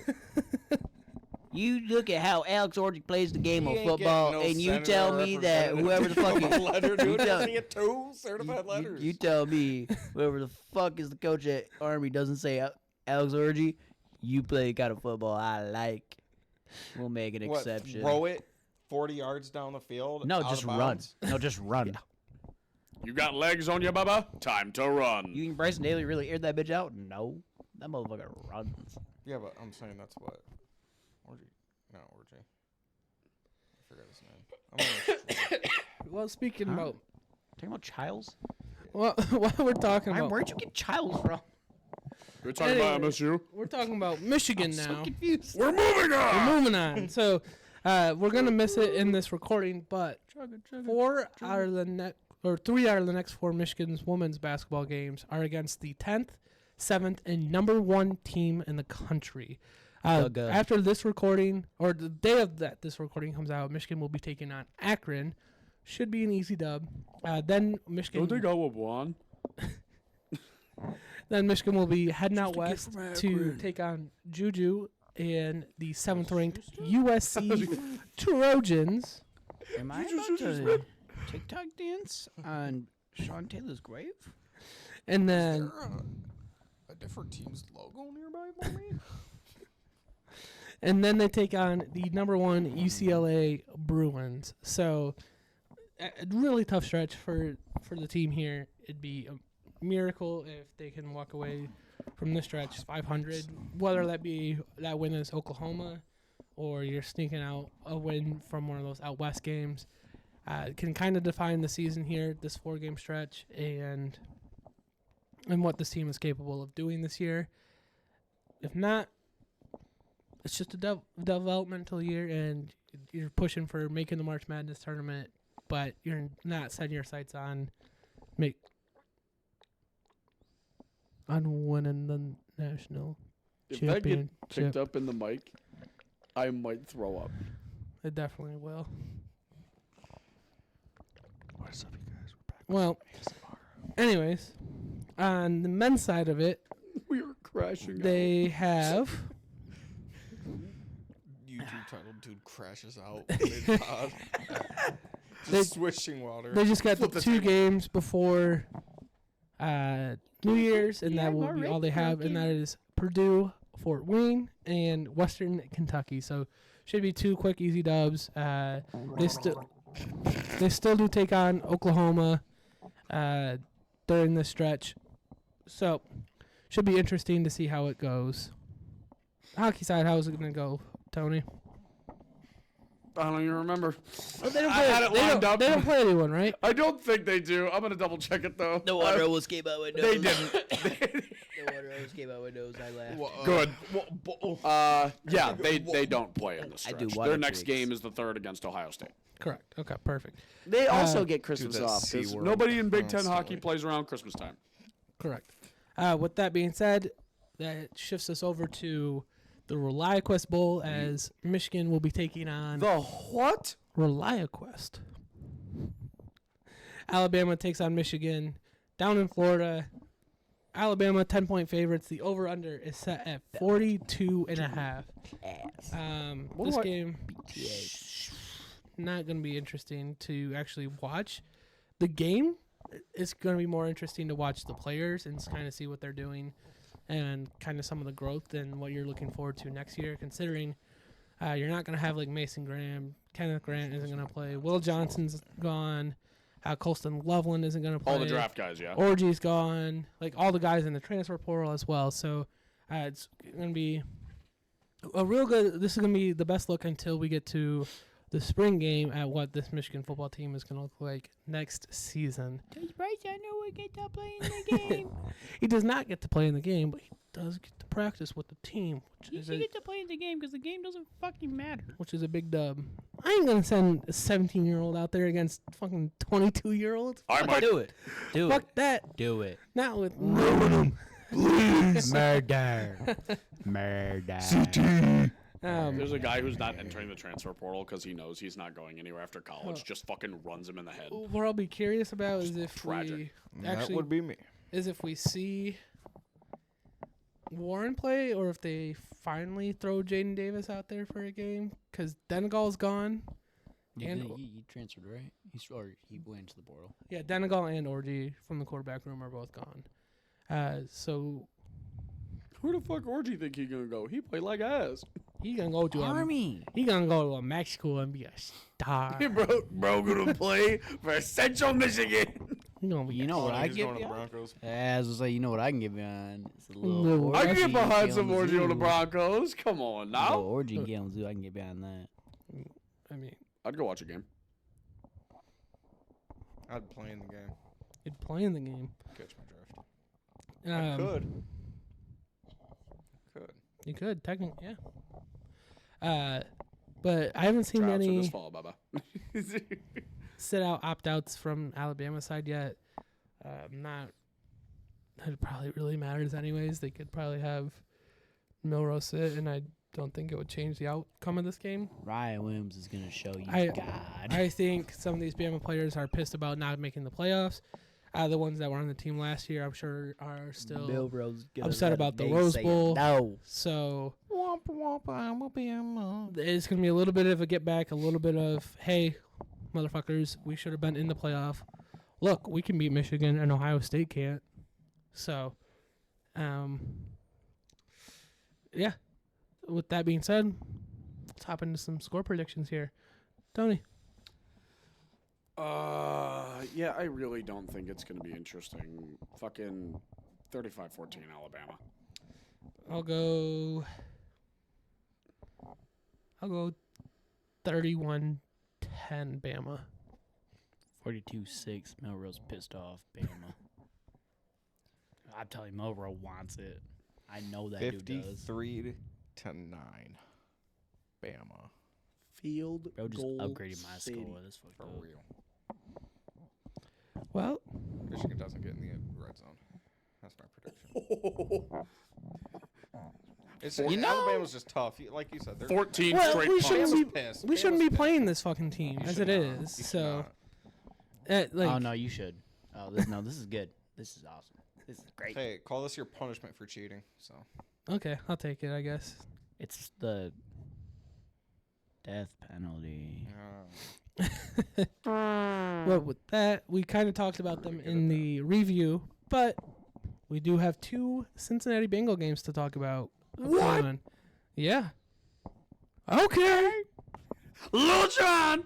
[SPEAKER 5] You look at how Alex Orji plays the game
[SPEAKER 4] He
[SPEAKER 5] of
[SPEAKER 4] ain't
[SPEAKER 5] football,
[SPEAKER 4] getting no
[SPEAKER 5] and you
[SPEAKER 4] senator
[SPEAKER 5] tell
[SPEAKER 4] or
[SPEAKER 5] me that
[SPEAKER 4] representative
[SPEAKER 5] whoever the
[SPEAKER 4] to
[SPEAKER 5] fuck
[SPEAKER 4] give him a
[SPEAKER 5] you,
[SPEAKER 4] letter, dude,
[SPEAKER 5] you
[SPEAKER 4] doesn't
[SPEAKER 5] tell,
[SPEAKER 4] he get 2 certified letters?
[SPEAKER 5] you tell me whoever the fuck is the coach at Army doesn't say Alex Orji, you play kind of football I like. We'll make an exception.
[SPEAKER 4] Throw it 40 yards down the field?
[SPEAKER 5] No,
[SPEAKER 4] out
[SPEAKER 5] just
[SPEAKER 4] of
[SPEAKER 5] run.
[SPEAKER 4] bounds?
[SPEAKER 5] No, just run.
[SPEAKER 2] You got legs on you, Bubba? Time to run.
[SPEAKER 5] You think Bryson Daly really aired that bitch out? No. That motherfucker runs.
[SPEAKER 4] Yeah, but I'm saying that's what. Orgy. No, Orgy. I forgot his name.
[SPEAKER 1] Well, speaking about
[SPEAKER 5] Talking about Childs?
[SPEAKER 1] well, what we're talking about,
[SPEAKER 5] Where'd you get Childs from?
[SPEAKER 2] We're talking about
[SPEAKER 1] Anyway.
[SPEAKER 2] MSU.
[SPEAKER 1] we're talking about Michigan
[SPEAKER 5] So
[SPEAKER 1] now.
[SPEAKER 5] confused.
[SPEAKER 2] We're moving on.
[SPEAKER 1] We're moving on. So we're gonna miss it in this recording, but 3 out of the next 4 Michigan's women's basketball games are against the 10th, 7th, and number 1 team in the country. After this recording, or the day of that this recording comes out, Michigan will be taking on Akron. Should be an easy dub. Then Michigan.
[SPEAKER 2] Don't they go with one?
[SPEAKER 1] Then Michigan will be heading out west to take on Juju and the 7th-ranked USC Trojans.
[SPEAKER 5] Am I about to TikTok dance on Sean Taylor's grave?
[SPEAKER 1] And then
[SPEAKER 4] A different team's logo nearby for me?
[SPEAKER 1] and then they take on the number 1 UCLA Bruins. So a really tough stretch for the team here. It'd be a miracle if they can walk away from this stretch 500, whether that be that win is Oklahoma or you're sneaking out a win from one of those out west games. It can kind of define the season here, this 4-game stretch, and what this team is capable of doing this year. If not, it's just a developmental year, and you're pushing for making the March Madness tournament, but you're not setting your sights on winning the national
[SPEAKER 2] If that get
[SPEAKER 1] championship.
[SPEAKER 2] picked up in the mic, I might throw up.
[SPEAKER 1] It definitely will.
[SPEAKER 2] What's up, you guys? We're back.
[SPEAKER 1] Well, anyways, on the men's side of it,
[SPEAKER 2] We are crashing.
[SPEAKER 1] they have
[SPEAKER 4] YouTube title dude crashes out mid-pod. Just swishing water.
[SPEAKER 1] they just got
[SPEAKER 2] Flip
[SPEAKER 1] the
[SPEAKER 2] the
[SPEAKER 1] 2
[SPEAKER 2] table.
[SPEAKER 1] games before New Year's, and that will be all they have, and that is Purdue, Fort Wayne, and Western Kentucky. So should be 2 quick, easy dubs. They still do take on Oklahoma during this stretch, so should be interesting to see how it goes. Hockey side, how is it going to go, Tony?
[SPEAKER 2] I don't even remember.
[SPEAKER 1] Well, they don't
[SPEAKER 2] I had it lined up.
[SPEAKER 1] They don't play anyone, right?
[SPEAKER 2] I don't think they do. I'm gonna double check it though.
[SPEAKER 5] The water almost came out my nose.
[SPEAKER 2] They didn't.
[SPEAKER 5] The water almost came out my nose. I laughed.
[SPEAKER 2] Good. Yeah, they don't play in this
[SPEAKER 5] I
[SPEAKER 2] stretch.
[SPEAKER 5] do water
[SPEAKER 2] Their next
[SPEAKER 5] tricks.
[SPEAKER 2] game is the 3rd against Ohio State.
[SPEAKER 1] Correct. Okay, perfect.
[SPEAKER 3] They also
[SPEAKER 1] Uh,
[SPEAKER 3] get Christmas
[SPEAKER 4] that
[SPEAKER 3] off.
[SPEAKER 4] C
[SPEAKER 3] 'cause
[SPEAKER 4] word.
[SPEAKER 2] Nobody in Big Ten hockey
[SPEAKER 4] Constantly.
[SPEAKER 2] plays around Christmas time.
[SPEAKER 1] Correct. With that being said, that shifts us over to the ReliaQuest Bowl as Michigan will be taking on
[SPEAKER 2] The what?
[SPEAKER 1] ReliaQuest. Alabama takes on Michigan down in Florida. Alabama 10-point favorites. The over/under is set at 42.5. This
[SPEAKER 2] do I-
[SPEAKER 1] game not going to be interesting to actually watch. The game is going to be more interesting to watch the players and kind of see what they're doing and kind of some of the growth and what you're looking forward to next year, considering you're not going to have like Mason Graham. Kenneth Grant isn't going to play. Will Johnson's gone. Colston Loveland isn't going to play.
[SPEAKER 2] All the draft guys, yeah.
[SPEAKER 1] Orgy's gone. Like all the guys in the transfer portal as well. So it's going to be a real good. This is going to be the best look until we get to the spring game at what this Michigan football team is going to look like next season.
[SPEAKER 5] Does Bryson know we get to play in the game?
[SPEAKER 1] He does not get to play in the game, but he does get to practice with the team,
[SPEAKER 5] You should get to play in the game because the game doesn't fucking matter.
[SPEAKER 1] which is a big dub. I ain't going to send a 17-year-old out there against fucking 22-year-olds.
[SPEAKER 2] I might.
[SPEAKER 5] Do it. Do
[SPEAKER 1] Fuck
[SPEAKER 5] it.
[SPEAKER 1] that.
[SPEAKER 5] Do it.
[SPEAKER 1] Not with
[SPEAKER 5] Murder. Murder.
[SPEAKER 2] There's a guy who's not entering the transfer portal because he knows he's not going anywhere after college. Just fucking runs him in the head.
[SPEAKER 1] What I'll be curious about is if
[SPEAKER 2] tragic.
[SPEAKER 1] we
[SPEAKER 4] That
[SPEAKER 1] actually
[SPEAKER 4] would be me.
[SPEAKER 1] if we see Warren play or if they finally throw Jaden Davis out there for a game because Denegal's gone. And
[SPEAKER 5] He transferred, right? He went to the portal.
[SPEAKER 1] yeah, Denegal and Orgy from the quarterback room are both gone. So
[SPEAKER 2] Who the fuck Orgy think he gonna go? He played like ass.
[SPEAKER 1] He gonna go to
[SPEAKER 5] Army.
[SPEAKER 1] He gonna go to Mexico and be a star.
[SPEAKER 2] bro, gonna play for Central Michigan.
[SPEAKER 1] He gonna be
[SPEAKER 5] You know what I
[SPEAKER 4] He's
[SPEAKER 5] get
[SPEAKER 4] going to the
[SPEAKER 5] behind?
[SPEAKER 4] Broncos.
[SPEAKER 5] As I was say, you know what I can get behind? It's a
[SPEAKER 1] Little-
[SPEAKER 5] little
[SPEAKER 2] I can
[SPEAKER 5] orgy
[SPEAKER 2] get behind some
[SPEAKER 5] Kalamazoo.
[SPEAKER 2] orgy on the Broncos. Come on
[SPEAKER 5] A little
[SPEAKER 2] now.
[SPEAKER 5] orgy in Kalamazoo. I can get behind that.
[SPEAKER 1] I mean,
[SPEAKER 2] I'd go watch a game.
[SPEAKER 4] I'd play in the game.
[SPEAKER 1] he'd play in the game.
[SPEAKER 4] Catch my drift. I could.
[SPEAKER 1] You could technically, yeah. But I haven't seen
[SPEAKER 2] Tryouts are
[SPEAKER 1] any
[SPEAKER 2] this fall, Bubba.
[SPEAKER 1] sit out opt outs from Alabama side yet. Not that it probably really matters anyways. They could probably have Milrose sit, and I don't think it would change the outcome of this game.
[SPEAKER 5] Ryan Williams is gonna show you God.
[SPEAKER 1] I think some of these Bama players are pissed about not making the playoffs. The ones that were on the team last year, I'm sure, are still
[SPEAKER 5] Milrose gonna
[SPEAKER 1] upset
[SPEAKER 5] let
[SPEAKER 1] about the
[SPEAKER 5] they
[SPEAKER 1] Rose
[SPEAKER 5] say
[SPEAKER 1] Bowl.
[SPEAKER 5] No.
[SPEAKER 1] So
[SPEAKER 4] Womp womp, I'm a Bama.
[SPEAKER 1] it's going to be a little bit of a get back, a little bit of, hey, motherfuckers, we should have been in the playoff. Look, we can beat Michigan and Ohio State can't. So, yeah. With that being said, let's hop into some score predictions here. Tony.
[SPEAKER 2] Yeah, I really don't think it's going to be interesting. Fucking 35-14 Alabama.
[SPEAKER 1] I'll go 31-10 Bama.
[SPEAKER 5] 42-6. Milrose pissed off. Bama. I'm telling you, Milrose wants it. I know that dude does.
[SPEAKER 4] 53-9. Bama.
[SPEAKER 3] Field
[SPEAKER 5] Bro just
[SPEAKER 3] goal
[SPEAKER 5] upgraded my
[SPEAKER 3] city.
[SPEAKER 5] score. That's fucked
[SPEAKER 4] For
[SPEAKER 5] up.
[SPEAKER 4] real.
[SPEAKER 1] Well,
[SPEAKER 4] Michigan doesn't get in the red zone. That's my prediction. It's,
[SPEAKER 1] You know-
[SPEAKER 4] Alabama's just tough. Like you said, they're
[SPEAKER 2] 14
[SPEAKER 1] Well,
[SPEAKER 2] straight
[SPEAKER 1] we
[SPEAKER 2] punts.
[SPEAKER 1] shouldn't
[SPEAKER 4] Bama's pissed.
[SPEAKER 1] we shouldn't
[SPEAKER 4] Bama's
[SPEAKER 1] be
[SPEAKER 4] pissed.
[SPEAKER 1] playing this fucking team
[SPEAKER 4] You
[SPEAKER 1] as
[SPEAKER 4] should
[SPEAKER 1] it
[SPEAKER 4] not.
[SPEAKER 1] is.
[SPEAKER 4] You should
[SPEAKER 1] So,
[SPEAKER 4] not.
[SPEAKER 1] like,
[SPEAKER 5] Oh, no, you should. Oh, this is good. This is awesome. This is great.
[SPEAKER 4] Hey, call this your punishment for cheating. So
[SPEAKER 1] okay, I'll take it, I guess.
[SPEAKER 5] It's the death penalty.
[SPEAKER 1] Well, with that, we kind of talked about them in the review, but we do have 2 Cincinnati Bengal games to talk about.
[SPEAKER 2] What?
[SPEAKER 1] Yeah. Okay.
[SPEAKER 2] Lil Jon!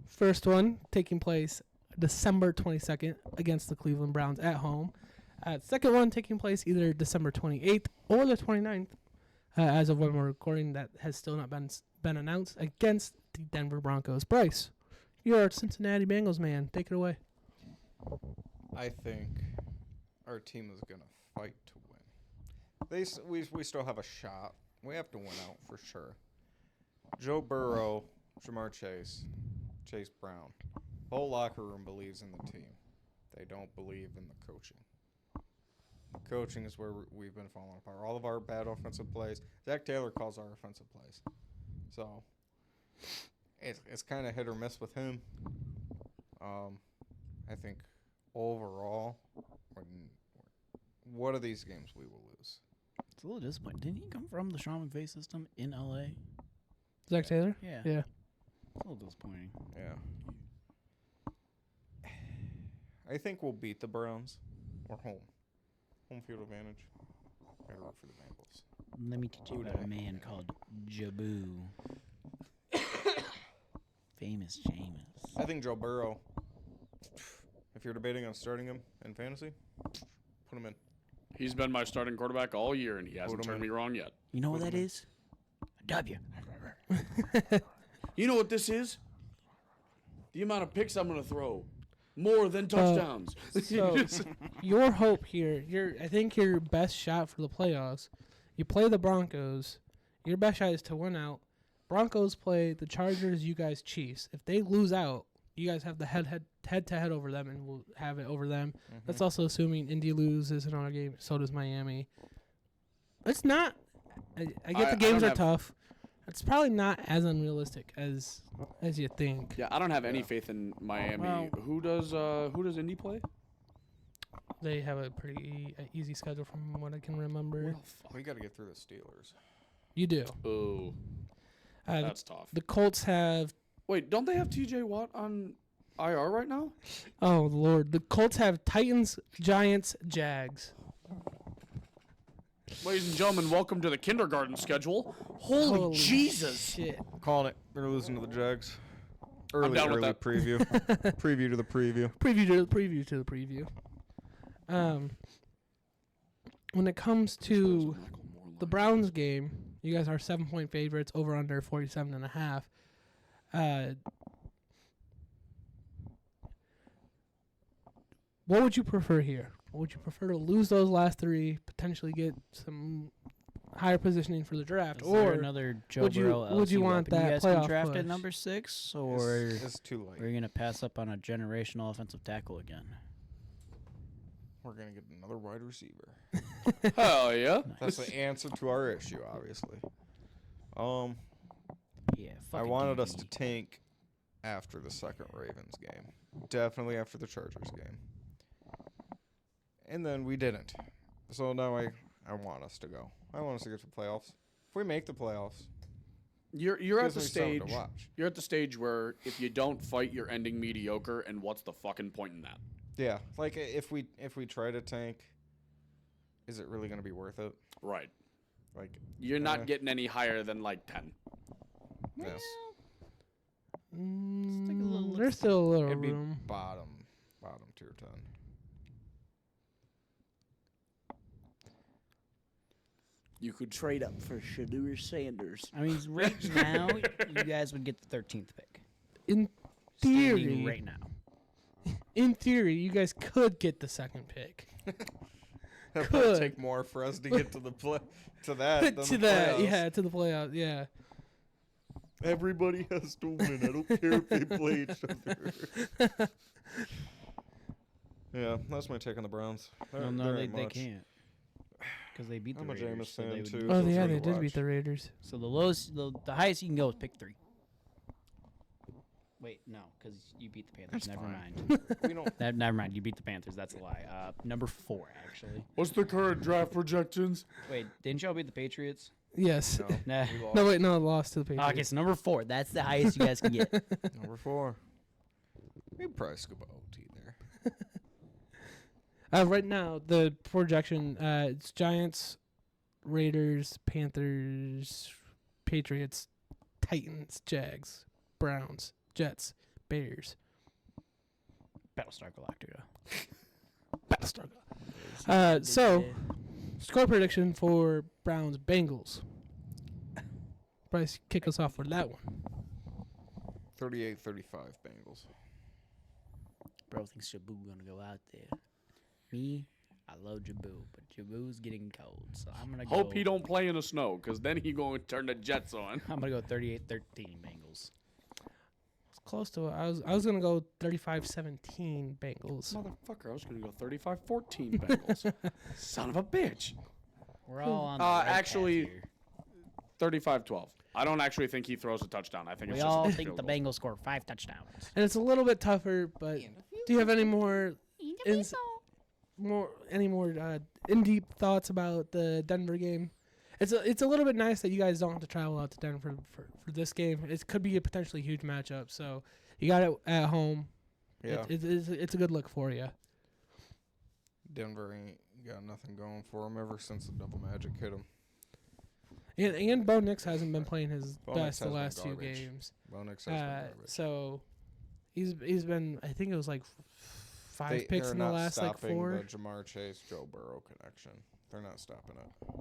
[SPEAKER 1] First one taking place December 22nd against the Cleveland Browns at home. Second one taking place either December 28th or the 29th, as of when we're recording. That has still not been announced, against the Denver Broncos. Bryce, you're a Cincinnati Bengals man. Take it away.
[SPEAKER 4] I think our team is gonna fight to win. We still have a shot. We have to win out for sure. Joe Burrow, Jamar Chase, Chase Brown. The whole locker room believes in the team. They don't believe in the coaching. The coaching is where we've been falling apart. All of our bad offensive plays. Zach Taylor calls our offensive plays. So it's kind of hit or miss with him. I think overall, one of these games we will lose.
[SPEAKER 5] It's a little disappointing. Didn't he come from the Sean McVay system in L.A.?
[SPEAKER 1] Zach Taylor?
[SPEAKER 5] Yeah.
[SPEAKER 1] Yeah.
[SPEAKER 5] It's a little disappointing.
[SPEAKER 4] Yeah. I think we'll beat the Browns. We're home. Home field advantage. Gotta root for the Bengals.
[SPEAKER 5] Let me teach you about a man called Jabu. Famous Jameis.
[SPEAKER 4] I think Joe Burrow, if you're debating on starting him in fantasy, put him in.
[SPEAKER 2] He's been my starting quarterback all year, and he hasn't
[SPEAKER 4] Put him
[SPEAKER 2] turned
[SPEAKER 4] in.
[SPEAKER 2] me wrong yet.
[SPEAKER 5] You know what that is? A W.
[SPEAKER 2] You know what this is? The amount of picks I'm going to throw. More than touchdowns.
[SPEAKER 1] So, your hope here, I think your best shot for the playoffs, you play the Broncos, your best shot is to win out. Broncos play the Chargers, you guys Chiefs. If they lose out, you guys have the head-to-head over them, and we'll have it over them. That's also assuming Indy loses another game, so does Miami. It's not. I get the games are tough. It's probably not as unrealistic as you think.
[SPEAKER 2] Yeah, I don't have any faith in Miami.
[SPEAKER 1] Well-
[SPEAKER 2] Who does Indy play?
[SPEAKER 1] They have a pretty easy schedule from what I can remember.
[SPEAKER 4] We got to get through the Steelers.
[SPEAKER 1] You do.
[SPEAKER 2] Oh, that's tough.
[SPEAKER 1] The Colts have.
[SPEAKER 2] Wait, don't they have T.J. Watt on IR right now?
[SPEAKER 1] Oh Lord, the Colts have Titans, Giants, Jags.
[SPEAKER 2] Ladies and gentlemen, welcome to the kindergarten schedule. Holy Jesus.
[SPEAKER 1] Shit.
[SPEAKER 4] Calling it. They're losing to the Jags. Early
[SPEAKER 2] down with that.
[SPEAKER 4] preview. Preview to the preview.
[SPEAKER 1] Preview to the preview. When it comes to the Browns game, you guys are 7-point favorites, over under 47.5. What would you prefer here? Would you prefer to lose those last three, potentially get some higher positioning for the draft,
[SPEAKER 5] Is
[SPEAKER 1] or
[SPEAKER 5] there another Joe
[SPEAKER 1] would you-
[SPEAKER 5] Burrow
[SPEAKER 1] would you
[SPEAKER 5] LSU
[SPEAKER 1] want
[SPEAKER 5] weapon
[SPEAKER 1] that
[SPEAKER 5] you guys can
[SPEAKER 1] playoff
[SPEAKER 5] draft
[SPEAKER 1] push?
[SPEAKER 5] at number 6, or
[SPEAKER 4] It's too
[SPEAKER 5] are
[SPEAKER 4] late.
[SPEAKER 5] you gonna pass up on a generational offensive tackle again?
[SPEAKER 4] We're going to get another wide receiver.
[SPEAKER 2] Hell yeah.
[SPEAKER 4] That's the answer to our issue, obviously.
[SPEAKER 5] Yeah,
[SPEAKER 4] I
[SPEAKER 5] fucking
[SPEAKER 4] wanted us
[SPEAKER 5] DB.
[SPEAKER 4] to tank after the second Ravens game. Definitely after the Chargers game. And then we didn't. So now I want us to go. I want us to get to the playoffs. If we make the playoffs,
[SPEAKER 2] You're at
[SPEAKER 4] gives
[SPEAKER 2] the
[SPEAKER 4] me something
[SPEAKER 2] stage.
[SPEAKER 4] to watch.
[SPEAKER 2] You're at the stage where if you don't fight, you're ending mediocre, and what's the fucking point in that?
[SPEAKER 4] Yeah, like if we try to tank, is it really going to be worth it?
[SPEAKER 2] Right.
[SPEAKER 4] Like
[SPEAKER 2] You're not getting any higher than like 10.
[SPEAKER 4] yes.
[SPEAKER 1] There's still a little
[SPEAKER 4] It'd be
[SPEAKER 1] room.
[SPEAKER 4] bottom tier 10.
[SPEAKER 3] You could trade up for Shadur Sanders.
[SPEAKER 5] I mean, right now, you guys would get the 13th pick.
[SPEAKER 1] In
[SPEAKER 5] Standing
[SPEAKER 1] theory,
[SPEAKER 5] right now.
[SPEAKER 1] in theory, you guys could get the second pick.
[SPEAKER 4] It'll
[SPEAKER 1] Could.
[SPEAKER 4] take more for us to get to the to that than
[SPEAKER 1] To
[SPEAKER 4] the
[SPEAKER 1] that,
[SPEAKER 4] playoffs.
[SPEAKER 1] yeah, to the playoffs, yeah.
[SPEAKER 4] Everybody has to win. I don't care if they play each other. Yeah, that's my take on the Browns.
[SPEAKER 5] Well, no,
[SPEAKER 4] There
[SPEAKER 5] they
[SPEAKER 4] ain't much.
[SPEAKER 5] can't. Because they beat the
[SPEAKER 4] I'm a
[SPEAKER 5] Raiders.
[SPEAKER 4] Jameis
[SPEAKER 5] So,
[SPEAKER 4] fan,
[SPEAKER 5] they would
[SPEAKER 4] too.
[SPEAKER 5] be-
[SPEAKER 1] Oh,
[SPEAKER 4] So it's
[SPEAKER 1] yeah,
[SPEAKER 4] fun
[SPEAKER 1] they
[SPEAKER 4] to
[SPEAKER 1] did beat
[SPEAKER 4] watch.
[SPEAKER 1] the Raiders.
[SPEAKER 5] so the lowest, the highest you can go is pick 3. Wait, no, because you beat the Panthers.
[SPEAKER 4] That's
[SPEAKER 5] Never
[SPEAKER 4] fine.
[SPEAKER 5] mind.
[SPEAKER 4] We don't.
[SPEAKER 5] Never mind. You beat the Panthers. That's a lie. Number 4, actually.
[SPEAKER 2] What's the current draft projections?
[SPEAKER 5] Wait, didn't y'all beat the Patriots?
[SPEAKER 1] Yes.
[SPEAKER 4] No,
[SPEAKER 5] Nah.
[SPEAKER 4] we lost.
[SPEAKER 1] No, wait, no, lost to the Patriots.
[SPEAKER 5] Okay, so number 4. That's the highest you guys can get.
[SPEAKER 4] Number 4. We'd probably scoop a OT there.
[SPEAKER 1] Right now, the projection, it's Giants, Raiders, Panthers, Patriots, Titans, Jags, Browns, Jets, Bears.
[SPEAKER 5] Battlestar Galactica.
[SPEAKER 1] Battlestar. So, score prediction for Browns Bengals. Bryce, kick us off with that one.
[SPEAKER 4] 38-35 Bengals.
[SPEAKER 5] Bro thinks Jabu gonna go out there. Me, I love Jabu, but Jabu's getting cold, so I'm gonna go.
[SPEAKER 2] Hope he don't play in the snow, because then he going to turn the Jets on.
[SPEAKER 5] I'm gonna go 38-13 Bengals.
[SPEAKER 1] It's close to it. I was gonna go 35-17 Bengals.
[SPEAKER 2] Motherfucker, I was going to go 35-14 Bengals. Son of a bitch.
[SPEAKER 5] We're all on the right path
[SPEAKER 2] actually,
[SPEAKER 5] here.
[SPEAKER 2] 35-12. I don't actually think he throws a touchdown. I think
[SPEAKER 5] We
[SPEAKER 2] it's just
[SPEAKER 5] all
[SPEAKER 2] a
[SPEAKER 5] think
[SPEAKER 2] field
[SPEAKER 5] the
[SPEAKER 2] goal.
[SPEAKER 5] Bengals score 5 touchdowns.
[SPEAKER 1] And it's a little bit tougher, but do you have any more in deep thoughts about the Denver game? It's a little bit nice that you guys don't have to travel out to Denver for this game. It could be a potentially huge matchup, so you got it at home.
[SPEAKER 4] Yeah.
[SPEAKER 1] It's a good look for you.
[SPEAKER 4] Denver ain't got nothing going for him ever since the double magic hit him.
[SPEAKER 1] And Bo Nix hasn't been playing his
[SPEAKER 4] Bo Nix
[SPEAKER 1] best the
[SPEAKER 4] has been
[SPEAKER 1] last few
[SPEAKER 4] garbage.
[SPEAKER 1] games.
[SPEAKER 4] Bo Nix has been garbage.
[SPEAKER 1] So he's been, I think it was like 5
[SPEAKER 4] They're
[SPEAKER 1] picks in the
[SPEAKER 4] not
[SPEAKER 1] last like
[SPEAKER 4] stopping
[SPEAKER 1] 4.
[SPEAKER 4] the Jamar Chase, Joe Burrow connection. They're not stopping it.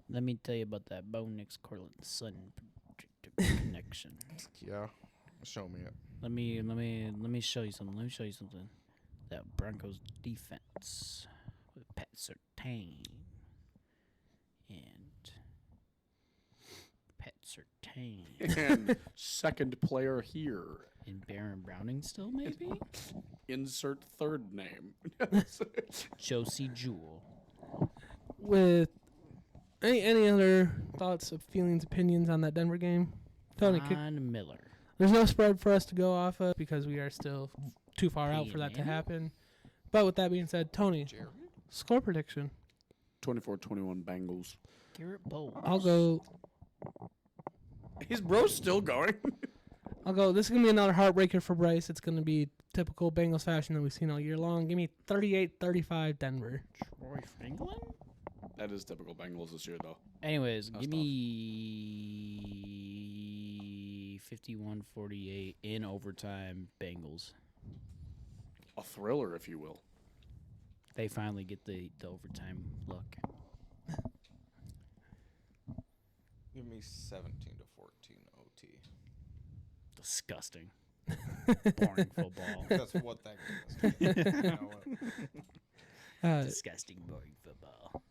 [SPEAKER 5] Let me tell you about that Bo Nix Cortland Sutton connection.
[SPEAKER 4] Yeah, show me it.
[SPEAKER 5] Let me show you something. Let me show you something. That Broncos defense with Pat Surtain and Pat Surtain
[SPEAKER 2] And second player here.
[SPEAKER 5] and Baron Browning still maybe.
[SPEAKER 2] Insert third name.
[SPEAKER 5] Josie Jewell.
[SPEAKER 1] With any other thoughts, feelings, opinions on that Denver game? Tony,
[SPEAKER 5] Von Miller.
[SPEAKER 1] there's no spread for us to go off of because we are still too far out for that to
[SPEAKER 5] Peyton
[SPEAKER 1] happen. But with that being said, Tony, score prediction.
[SPEAKER 2] 24-21 Bengals.
[SPEAKER 5] Garrett Bowles.
[SPEAKER 1] I'll go.
[SPEAKER 2] His bro's still going.
[SPEAKER 1] This is gonna be another heartbreaker for Bryce. It's gonna be typical Bengals fashion that we've seen all year long. Give me 38-35 Denver.
[SPEAKER 5] Troy Franklin.
[SPEAKER 2] That is typical Bengals this year, though.
[SPEAKER 5] Anyways,
[SPEAKER 2] That's
[SPEAKER 5] give me 51-48 in overtime Bengals.
[SPEAKER 2] A thriller, if you will.
[SPEAKER 5] They finally get the overtime look.
[SPEAKER 4] Give me 17-14 OT.
[SPEAKER 5] Disgusting. Boring football.
[SPEAKER 4] That's what that game is. You know what?
[SPEAKER 5] Disgusting boring football.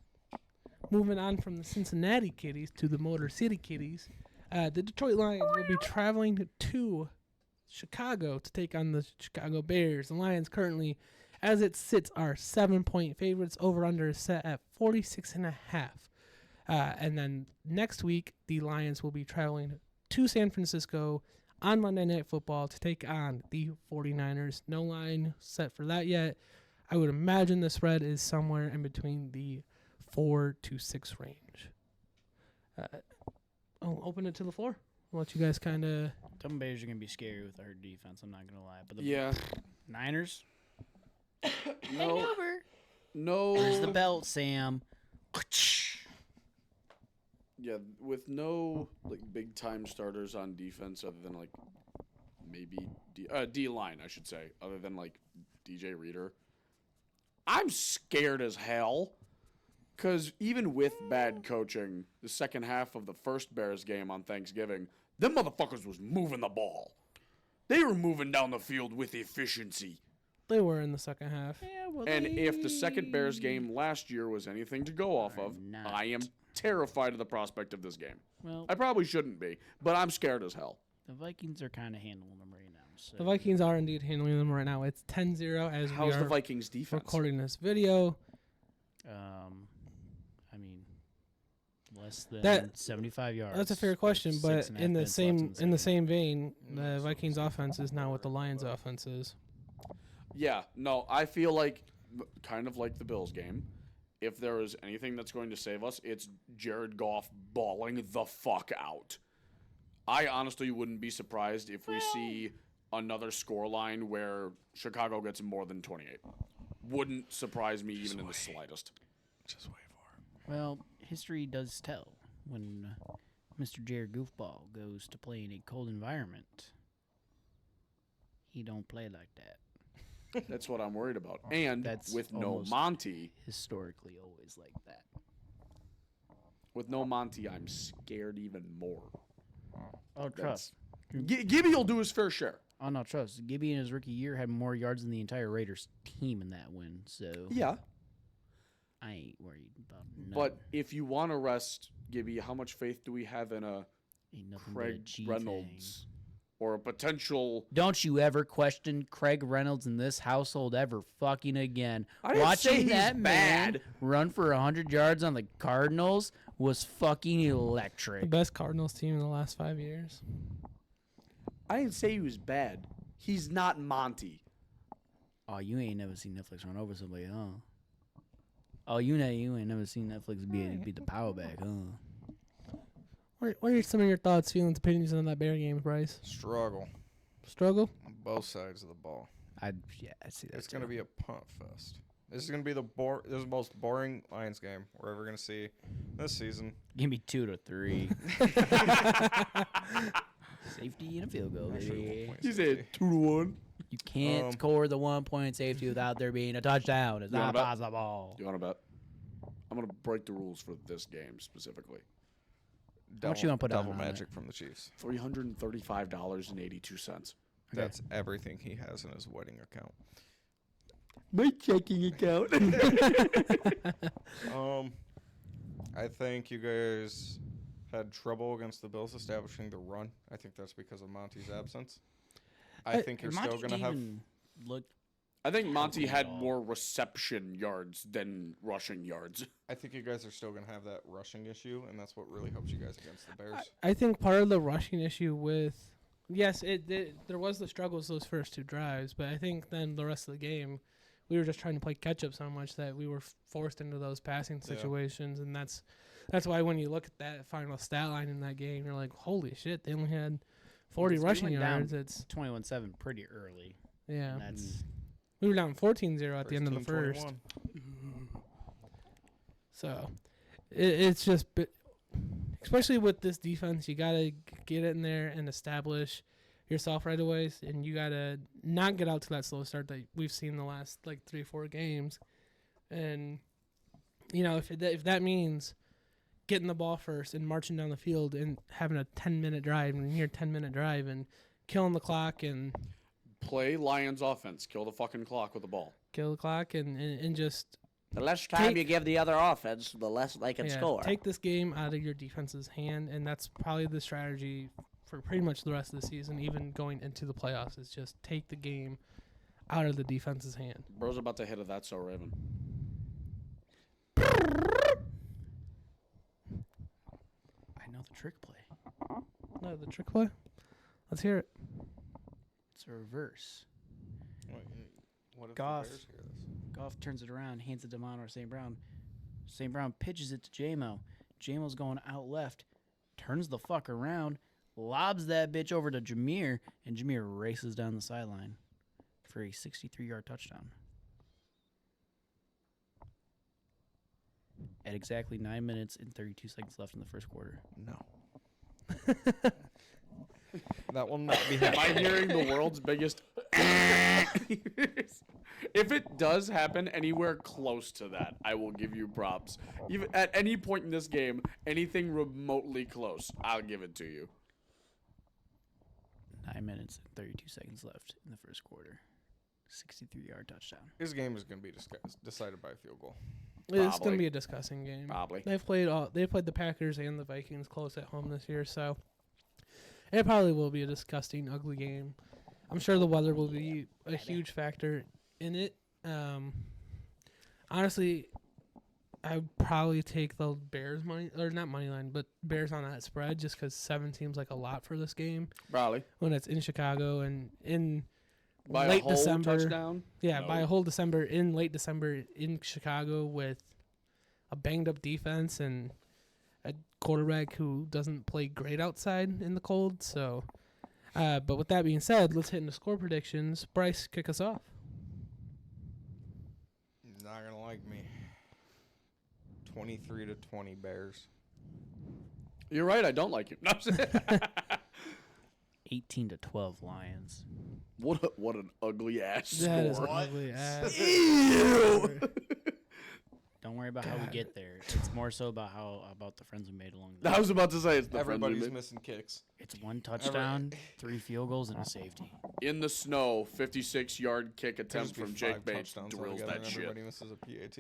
[SPEAKER 1] Moving on from the Cincinnati Kitties to the Motor City Kitties, the Detroit Lions will be traveling to Chicago to take on the Chicago Bears. The Lions currently, as it sits, are 7-point favorites. Over-under is set at 46.5. And then next week, the Lions will be traveling to San Francisco on Monday Night Football to take on the 49ers. No line set for that yet. I would imagine the spread is somewhere in between the 4 to 6 range. I'll open it to the floor. I'll let you guys kind of...
[SPEAKER 5] Some Bears are going to be scary with our defense, I'm not going to lie. But the
[SPEAKER 2] Yeah.
[SPEAKER 5] Niners?
[SPEAKER 2] No. No.
[SPEAKER 5] Where's the belt, Sam?
[SPEAKER 2] Yeah, with no like big time starters on defense other than like maybe D line, I should say, other than like DJ Reader. I'm scared as hell because even with bad coaching, the second half of the first Bears game on Thanksgiving, them motherfuckers was moving the ball. They were moving down the field with efficiency.
[SPEAKER 1] They were in the second half.
[SPEAKER 5] Yeah, well,
[SPEAKER 2] And if the second Bears game last year was anything to go off of,
[SPEAKER 5] not.
[SPEAKER 2] I am terrified of the prospect of this game.
[SPEAKER 5] Well,
[SPEAKER 2] I probably shouldn't be, but I'm scared as hell.
[SPEAKER 5] the Vikings are kind of handling them right now. So.
[SPEAKER 1] The Vikings are indeed handling them right now. It's 10-0 as
[SPEAKER 2] How's
[SPEAKER 1] we
[SPEAKER 2] the
[SPEAKER 1] are
[SPEAKER 2] Vikings defense?
[SPEAKER 1] recording this video.
[SPEAKER 5] I mean, less than
[SPEAKER 1] That-
[SPEAKER 5] 75 yards.
[SPEAKER 1] That's a fair question, but
[SPEAKER 5] 6.5
[SPEAKER 1] in the
[SPEAKER 5] minutes left
[SPEAKER 1] same in the same vein, the Vikings offense is now what the Lions offense is.
[SPEAKER 2] Yeah, no, I feel like, kind of like the Bills game, if there is anything that's going to save us, it's Jared Goff balling the fuck out. I honestly wouldn't be surprised if we see another scoreline where Chicago gets more than 28. Wouldn't surprise me even in the slightest.
[SPEAKER 4] Just wait for it.
[SPEAKER 5] Well, history does tell when Mr. Jared Goofball goes to play in a cold environment. He don't play like that.
[SPEAKER 2] That's what I'm worried about. And
[SPEAKER 5] That's
[SPEAKER 2] with no
[SPEAKER 5] almost
[SPEAKER 2] Monty,
[SPEAKER 5] Historically, always like that.
[SPEAKER 2] I'm scared even more.
[SPEAKER 5] Oh, trust.
[SPEAKER 2] Gibby will do his fair share.
[SPEAKER 5] Oh, no, trust. Gibby in his rookie year had more yards than the entire Raiders team in that win, so
[SPEAKER 2] Yeah.
[SPEAKER 5] I ain't worried about nothing.
[SPEAKER 2] But if you want to rest Gibby, how much faith do we have in a
[SPEAKER 5] Ain't nothing but a
[SPEAKER 2] Craig
[SPEAKER 5] G
[SPEAKER 2] Reynolds
[SPEAKER 5] thing.
[SPEAKER 2] or a potential?
[SPEAKER 5] Don't you ever question Craig Reynolds in this household ever fucking again.
[SPEAKER 2] I didn't say
[SPEAKER 5] Watching
[SPEAKER 2] he's
[SPEAKER 5] that man
[SPEAKER 2] bad.
[SPEAKER 5] run for 100 yards on the Cardinals was fucking
[SPEAKER 1] The
[SPEAKER 5] electric.
[SPEAKER 1] best Cardinals team in the last 5 years.
[SPEAKER 2] I didn't say he was bad. He's not Monty.
[SPEAKER 5] Oh, you ain't never seen Netflix run over somebody, huh? Oh, you ain't never seen Netflix beat the power back, huh?
[SPEAKER 1] What are some of your thoughts, feelings, opinions on that Bear game, Bryce?
[SPEAKER 4] Struggle
[SPEAKER 1] Struggle?
[SPEAKER 4] on both sides of the ball.
[SPEAKER 5] I see that.
[SPEAKER 4] It's going to be a punt fest. This is going to be this is the most boring Lions game we're ever going to see this season.
[SPEAKER 5] Give me 2 to 3. Safety and a field goal, baby.
[SPEAKER 2] He said 2-1.
[SPEAKER 5] You can't score the 1-point safety without there being a touchdown. It's
[SPEAKER 2] You
[SPEAKER 5] not
[SPEAKER 2] wanna bet?
[SPEAKER 5] possible.
[SPEAKER 2] You want to bet? I'm gonna break the rules for this game specifically.
[SPEAKER 5] How much you wanna put down
[SPEAKER 4] double
[SPEAKER 5] on
[SPEAKER 4] magic from the Chiefs.
[SPEAKER 2] $335.82.
[SPEAKER 4] That's everything he has in his wedding account.
[SPEAKER 2] My checking account.
[SPEAKER 4] I think you guys had trouble against the Bills establishing the run. I think that's because of Monty's absence. I think you're still going to have...
[SPEAKER 5] Look,
[SPEAKER 2] I think Monty had more reception yards than rushing yards.
[SPEAKER 4] I think you guys are still going to have that rushing issue, and that's what really helps you guys against the Bears.
[SPEAKER 1] I think part of the rushing issue with... Yes, there was the struggles those first 2 drives, but I think then the rest of the game, we were just trying to play catch-up so much that we were forced into those passing situations, and that's why when you look at that final stat line in that game, you're like, holy shit, they only had 40 rushing yards. It's
[SPEAKER 5] 21-7 pretty early.
[SPEAKER 1] Yeah.
[SPEAKER 5] That's
[SPEAKER 1] We were down 14-0 at the end of the first.
[SPEAKER 4] 21.
[SPEAKER 1] So, it's just, especially with this defense, you got to get in there and establish yourself right away, and you got to not get out to that slow start that we've seen the last like 3-4 games. And, you know, if that means getting the ball first and marching down the field and having a 10-minute drive and near 10-minute drive and killing the clock and
[SPEAKER 2] play Lions offense, kill the fucking clock with the ball.
[SPEAKER 1] Kill the clock and just
[SPEAKER 3] The less time you give the other offense, the less they can score.
[SPEAKER 1] Take this game out of your defense's hand, and that's probably the strategy for pretty much the rest of the season, even going into the playoffs, is just take the game out of the defense's hand.
[SPEAKER 2] Bro's about to hit a That's So Raven.
[SPEAKER 5] I know the trick play.
[SPEAKER 1] No, the trick play? Let's hear it.
[SPEAKER 5] It's a reverse.
[SPEAKER 4] What if
[SPEAKER 5] Goff.
[SPEAKER 4] the Bears hear this?
[SPEAKER 5] Goff turns it around, hands it to Monor St. Brown. St. Brown pitches it to J-Mo. J-Mo's going out left, turns the fuck around, lobs that bitch over to Jameer, and Jameer races down the sideline for a 63-yard touchdown. At exactly 9 minutes and 32 seconds left in the first quarter.
[SPEAKER 4] No. That will not be
[SPEAKER 2] Am I
[SPEAKER 4] happening.
[SPEAKER 2] hearing the world's biggest? If it does happen anywhere close to that, I will give you props. Even at any point in this game, anything remotely close, I'll give it to you.
[SPEAKER 5] 9 minutes and 32 seconds left in the first quarter. 63-yard touchdown.
[SPEAKER 4] This game is going to be decided by a field goal.
[SPEAKER 1] It's going
[SPEAKER 2] Probably.
[SPEAKER 1] to be a disgusting game.
[SPEAKER 2] Probably.
[SPEAKER 1] They've played the Packers and the Vikings close at home this year, so it probably will be a disgusting, ugly game. I'm sure the weather will be a huge factor in it. Honestly, I would probably take the Bears money, or not money line, but Bears on that spread, just because 7 seems like a lot for this game
[SPEAKER 2] Probably.
[SPEAKER 1] when it's in Chicago and in
[SPEAKER 2] By
[SPEAKER 1] late
[SPEAKER 2] a whole
[SPEAKER 1] December.
[SPEAKER 2] touchdown?
[SPEAKER 1] Yeah,
[SPEAKER 2] No.
[SPEAKER 1] by a whole December, in late December in Chicago with a banged up defense and a quarterback who doesn't play great outside in the cold. So, but with that being said, let's hit into score predictions. Bryce, kick us off.
[SPEAKER 4] Not going to like me. 23-20 Bears.
[SPEAKER 2] You're right, I don't like you. No, I'm just-
[SPEAKER 5] 18-12 Lions.
[SPEAKER 2] what an ugly ass
[SPEAKER 1] That is
[SPEAKER 2] score.
[SPEAKER 1] an ugly ass.
[SPEAKER 2] Ew.
[SPEAKER 5] Don't worry about how we get there. It's more so about the friends we made along the
[SPEAKER 2] I
[SPEAKER 5] way.
[SPEAKER 2] was about to say it's the
[SPEAKER 4] Everybody's
[SPEAKER 2] friendly
[SPEAKER 4] missing kicks.
[SPEAKER 5] It's 1 touchdown, 3 field goals, and a safety.
[SPEAKER 2] in the snow 56-yard kick
[SPEAKER 4] There'll
[SPEAKER 2] attempt
[SPEAKER 4] just be
[SPEAKER 2] from
[SPEAKER 4] 5
[SPEAKER 2] Jake Bates
[SPEAKER 4] touchdowns
[SPEAKER 2] drills
[SPEAKER 4] altogether
[SPEAKER 2] that
[SPEAKER 4] and
[SPEAKER 2] shit.
[SPEAKER 4] Everybody misses a PAT.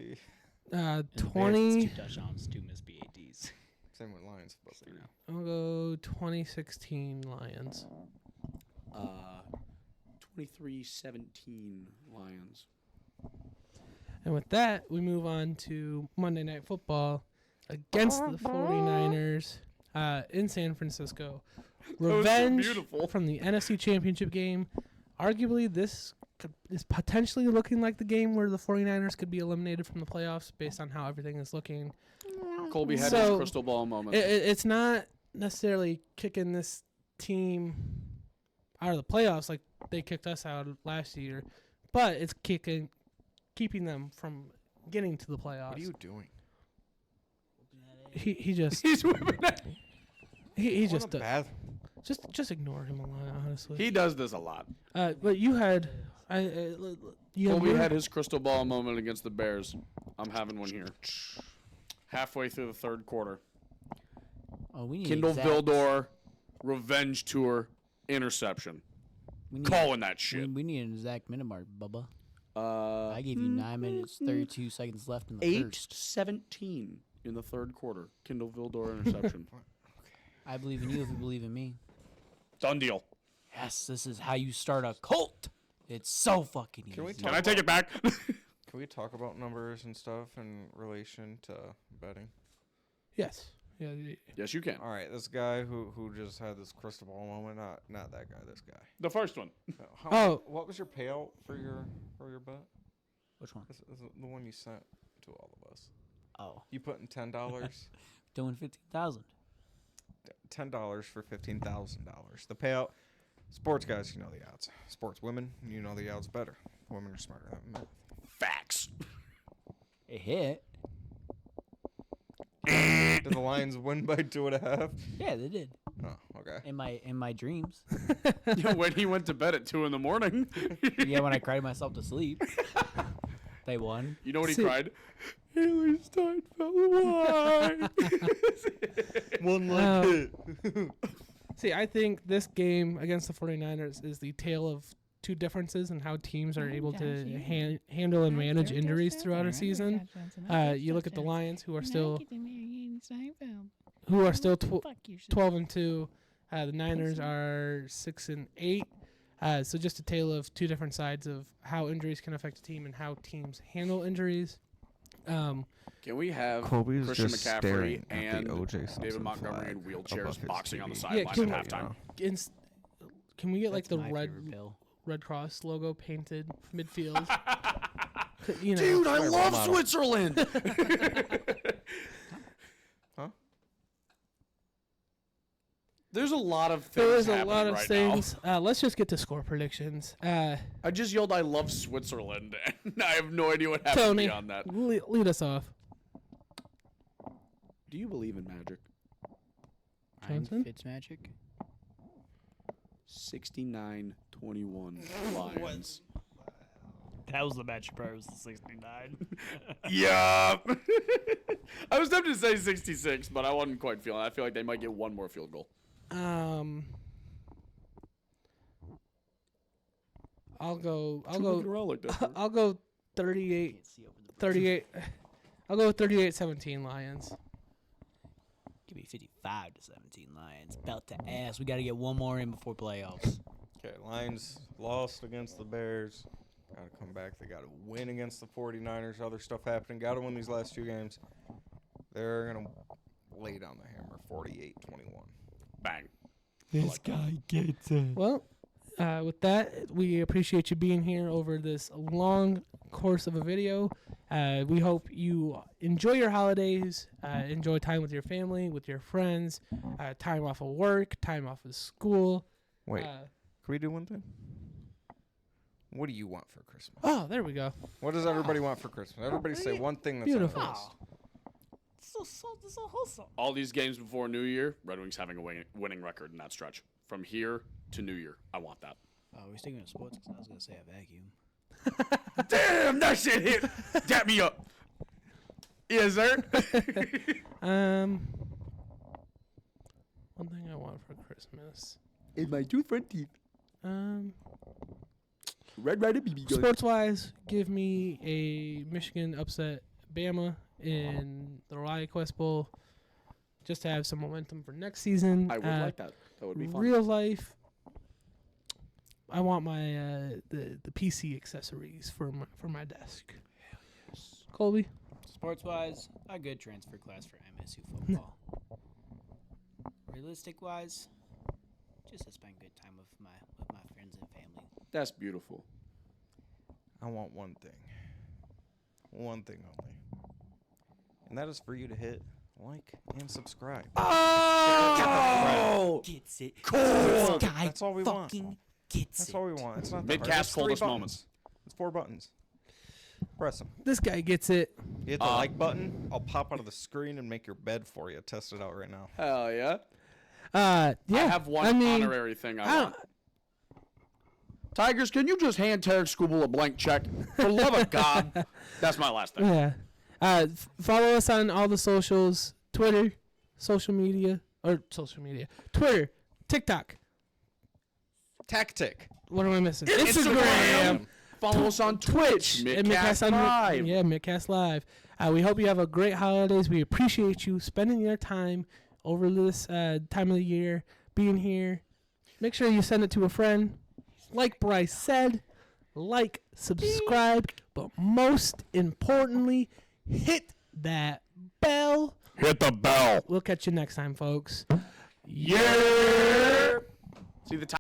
[SPEAKER 5] And the Bears,
[SPEAKER 1] 20.
[SPEAKER 5] it's 2 touchdowns, 2 missed PATs.
[SPEAKER 4] Same with Lions. But
[SPEAKER 5] So, you know.
[SPEAKER 1] I'll go 2016 Lions.
[SPEAKER 2] 23-17 Lions.
[SPEAKER 1] And with that, we move on to Monday Night Football against the 49ers in San Francisco.
[SPEAKER 2] was so
[SPEAKER 1] Revenge
[SPEAKER 2] beautiful.
[SPEAKER 1] from the NFC Championship game. Arguably, this is potentially looking like the game where the 49ers could be eliminated from the playoffs based on how everything is looking.
[SPEAKER 2] Colby had his
[SPEAKER 1] So,
[SPEAKER 2] crystal ball moment.
[SPEAKER 1] It's not necessarily kicking this team out of the playoffs like they kicked us out last year, but it's keeping them from getting to the playoffs.
[SPEAKER 4] what are you doing?
[SPEAKER 1] He just
[SPEAKER 2] He's whipping that.
[SPEAKER 1] he
[SPEAKER 4] Go in
[SPEAKER 1] just
[SPEAKER 4] the bathroom.
[SPEAKER 1] just ignore him a lot, honestly.
[SPEAKER 2] He does this a lot.
[SPEAKER 1] But you had
[SPEAKER 2] Colby had his crystal ball moment against the Bears. I'm having one here. Halfway through the third quarter.
[SPEAKER 5] Oh, we need
[SPEAKER 2] Kindle
[SPEAKER 5] exact-
[SPEAKER 2] Vildor, revenge tour, interception.
[SPEAKER 5] we need,
[SPEAKER 2] Calling that shit.
[SPEAKER 5] We need an exact minute mark, Bubba.
[SPEAKER 2] Uh,
[SPEAKER 5] I gave you 9 minutes, 32 seconds left in the first.
[SPEAKER 2] 8-17 in the third quarter. Kindle Vildor interception.
[SPEAKER 5] I believe in you if you believe in me.
[SPEAKER 2] Done deal.
[SPEAKER 5] Yes, this is how you start a cult. It's so fucking easy.
[SPEAKER 4] Can we
[SPEAKER 2] Can I take it back?
[SPEAKER 4] Can we talk about numbers and stuff in relation to betting?
[SPEAKER 1] yes. Yeah.
[SPEAKER 2] Yes, you can.
[SPEAKER 4] All right, this guy who just had this crystal ball moment, not that guy, this guy.
[SPEAKER 2] The first one.
[SPEAKER 4] What was your payout for your bet?
[SPEAKER 5] Which one?
[SPEAKER 4] This is the one you sent to all of us.
[SPEAKER 5] Oh,
[SPEAKER 4] You put in $10,
[SPEAKER 5] doing 15,000.
[SPEAKER 4] $10 for $15,000. The payout. Sports guys, you know the odds. Sports women, you know the odds better. Women are smarter than men.
[SPEAKER 2] Facts.
[SPEAKER 5] It hit.
[SPEAKER 2] point.
[SPEAKER 4] Did the Lions win by 2.5?
[SPEAKER 5] Yeah, they did.
[SPEAKER 4] Oh, okay.
[SPEAKER 5] In my dreams.
[SPEAKER 2] When he went to bed at 2 a.m.
[SPEAKER 5] Yeah, when I cried myself to sleep. They won.
[SPEAKER 2] You know what he
[SPEAKER 1] See-
[SPEAKER 2] cried? Haley Steinfeld won.
[SPEAKER 4] One like hit.
[SPEAKER 1] See, I think this game against the 49ers is the tale of two differences in how teams are able to handle and manage injuries throughout a season. You look at the Lions, who are still 12-2. The Niners are 6-8. So just a tale of two different sides of how injuries can affect a team and how teams handle injuries.
[SPEAKER 2] Can we have
[SPEAKER 4] Kobe's
[SPEAKER 2] Christian
[SPEAKER 4] just
[SPEAKER 2] McCaffrey
[SPEAKER 4] staring at
[SPEAKER 2] and
[SPEAKER 4] the O.J. Simpson
[SPEAKER 2] David Montgomery in
[SPEAKER 4] flag
[SPEAKER 2] wheelchairs
[SPEAKER 4] above his
[SPEAKER 2] boxing on the
[SPEAKER 4] TV.
[SPEAKER 2] sideline
[SPEAKER 1] can
[SPEAKER 2] at
[SPEAKER 1] we-
[SPEAKER 2] halftime?
[SPEAKER 1] Can we get like
[SPEAKER 5] That's
[SPEAKER 1] the
[SPEAKER 5] my
[SPEAKER 1] red
[SPEAKER 5] favorite Bill.
[SPEAKER 1] Red Cross logo painted midfield? You know,
[SPEAKER 2] Dude, I
[SPEAKER 4] my role
[SPEAKER 2] love
[SPEAKER 4] model.
[SPEAKER 2] Switzerland.
[SPEAKER 4] Huh?
[SPEAKER 2] There's a lot of things
[SPEAKER 1] there is a
[SPEAKER 2] happening
[SPEAKER 1] lot of
[SPEAKER 2] right
[SPEAKER 1] things. Let's just get to score predictions.
[SPEAKER 2] now. I just yelled, I love Switzerland, and I have no idea what happened
[SPEAKER 1] Tony,
[SPEAKER 2] beyond that.
[SPEAKER 1] lead us off.
[SPEAKER 2] Do you believe in magic?
[SPEAKER 1] Johnson?
[SPEAKER 5] Fitzmagic.
[SPEAKER 2] 69-21 Lions.
[SPEAKER 5] That was the match prior. Was the 69.
[SPEAKER 2] Yeah. I was tempted to say 66, but I wasn't quite feeling it. I feel like they might get one more field goal.
[SPEAKER 1] I'll go
[SPEAKER 2] like that.
[SPEAKER 1] I'll go 38 I'll go 38-17 Lions.
[SPEAKER 5] Give me 55-17 Lions. Belt to ass. We got to get one more in before playoffs.
[SPEAKER 4] Okay, Lions lost against the Bears. Got to come back. They got to win against the 49ers. Other stuff happening. Got to win these last two games. They're going to lay down the hammer 48-21.
[SPEAKER 2] Bang.
[SPEAKER 3] This guy gets it.
[SPEAKER 1] Well, with that, we appreciate you being here over this long course of a video. We hope you enjoy your holidays, enjoy time with your family, with your friends, time off of work, time off of school.
[SPEAKER 4] Wait, can we do one thing? What do you want for Christmas?
[SPEAKER 1] Oh, there we go.
[SPEAKER 4] What does everybody want for Christmas? Everybody say one thing that's
[SPEAKER 1] Beautiful.
[SPEAKER 4] on the list.
[SPEAKER 5] So wholesome.
[SPEAKER 2] All these games before New Year, Red Wings having a winning record in that stretch. From here to New Year. I want that.
[SPEAKER 5] Oh, we're sticking with sports because I was going to say a vacuum.
[SPEAKER 2] Damn, that shit hit. Dap me up. Yes, sir.
[SPEAKER 1] One thing I want for Christmas.
[SPEAKER 3] In my two front teeth. Red Rider BB gun.
[SPEAKER 1] Sports-wise, give me a Michigan upset Bama in the ReliaQuest Bowl, just to have some momentum for next season.
[SPEAKER 2] I would like that. That would be fun.
[SPEAKER 1] Real life, I want my the PC accessories for my desk. Colby,
[SPEAKER 5] Sports-wise, a good transfer class for MSU football. Realistic-wise, just to spend good time with my friends and family.
[SPEAKER 2] That's beautiful.
[SPEAKER 4] I want one thing. One thing only. And that is for you to hit like and subscribe.
[SPEAKER 2] Oh!
[SPEAKER 5] Gets it.
[SPEAKER 2] Cool.
[SPEAKER 5] This guy
[SPEAKER 4] That's all we want.
[SPEAKER 5] fucking gets
[SPEAKER 4] That's
[SPEAKER 5] it.
[SPEAKER 4] all we want. It's not that hard.
[SPEAKER 2] Mittcast
[SPEAKER 4] It's 3
[SPEAKER 2] coldest
[SPEAKER 4] buttons.
[SPEAKER 2] moments.
[SPEAKER 4] It's 4 buttons. Press them.
[SPEAKER 1] this guy gets it.
[SPEAKER 4] You hit the like button. I'll pop out of the screen and make your bed for you. Test it out right now.
[SPEAKER 2] Hell yeah.
[SPEAKER 1] Yeah,
[SPEAKER 2] I have one honorary thing I want. Tigers, can you just hand Tarek Skubal a blank check? For the love of God. That's my last thing.
[SPEAKER 1] Yeah. Follow us on all the socials: Twitter, Twitter, TikTok.
[SPEAKER 4] Tactic.
[SPEAKER 1] What am I missing?
[SPEAKER 2] Instagram. Follow us on Twitch.
[SPEAKER 1] and
[SPEAKER 2] Mittcast Live.
[SPEAKER 1] Yeah, Mittcast Live. We hope you have a great holidays. We appreciate you spending your time over this time of the year, being here. Make sure you send it to a friend. Like Bryce said, like, subscribe, but most importantly, hit that bell.
[SPEAKER 2] Hit the bell.
[SPEAKER 1] We'll catch you next time, folks.
[SPEAKER 2] Yeah. See the time.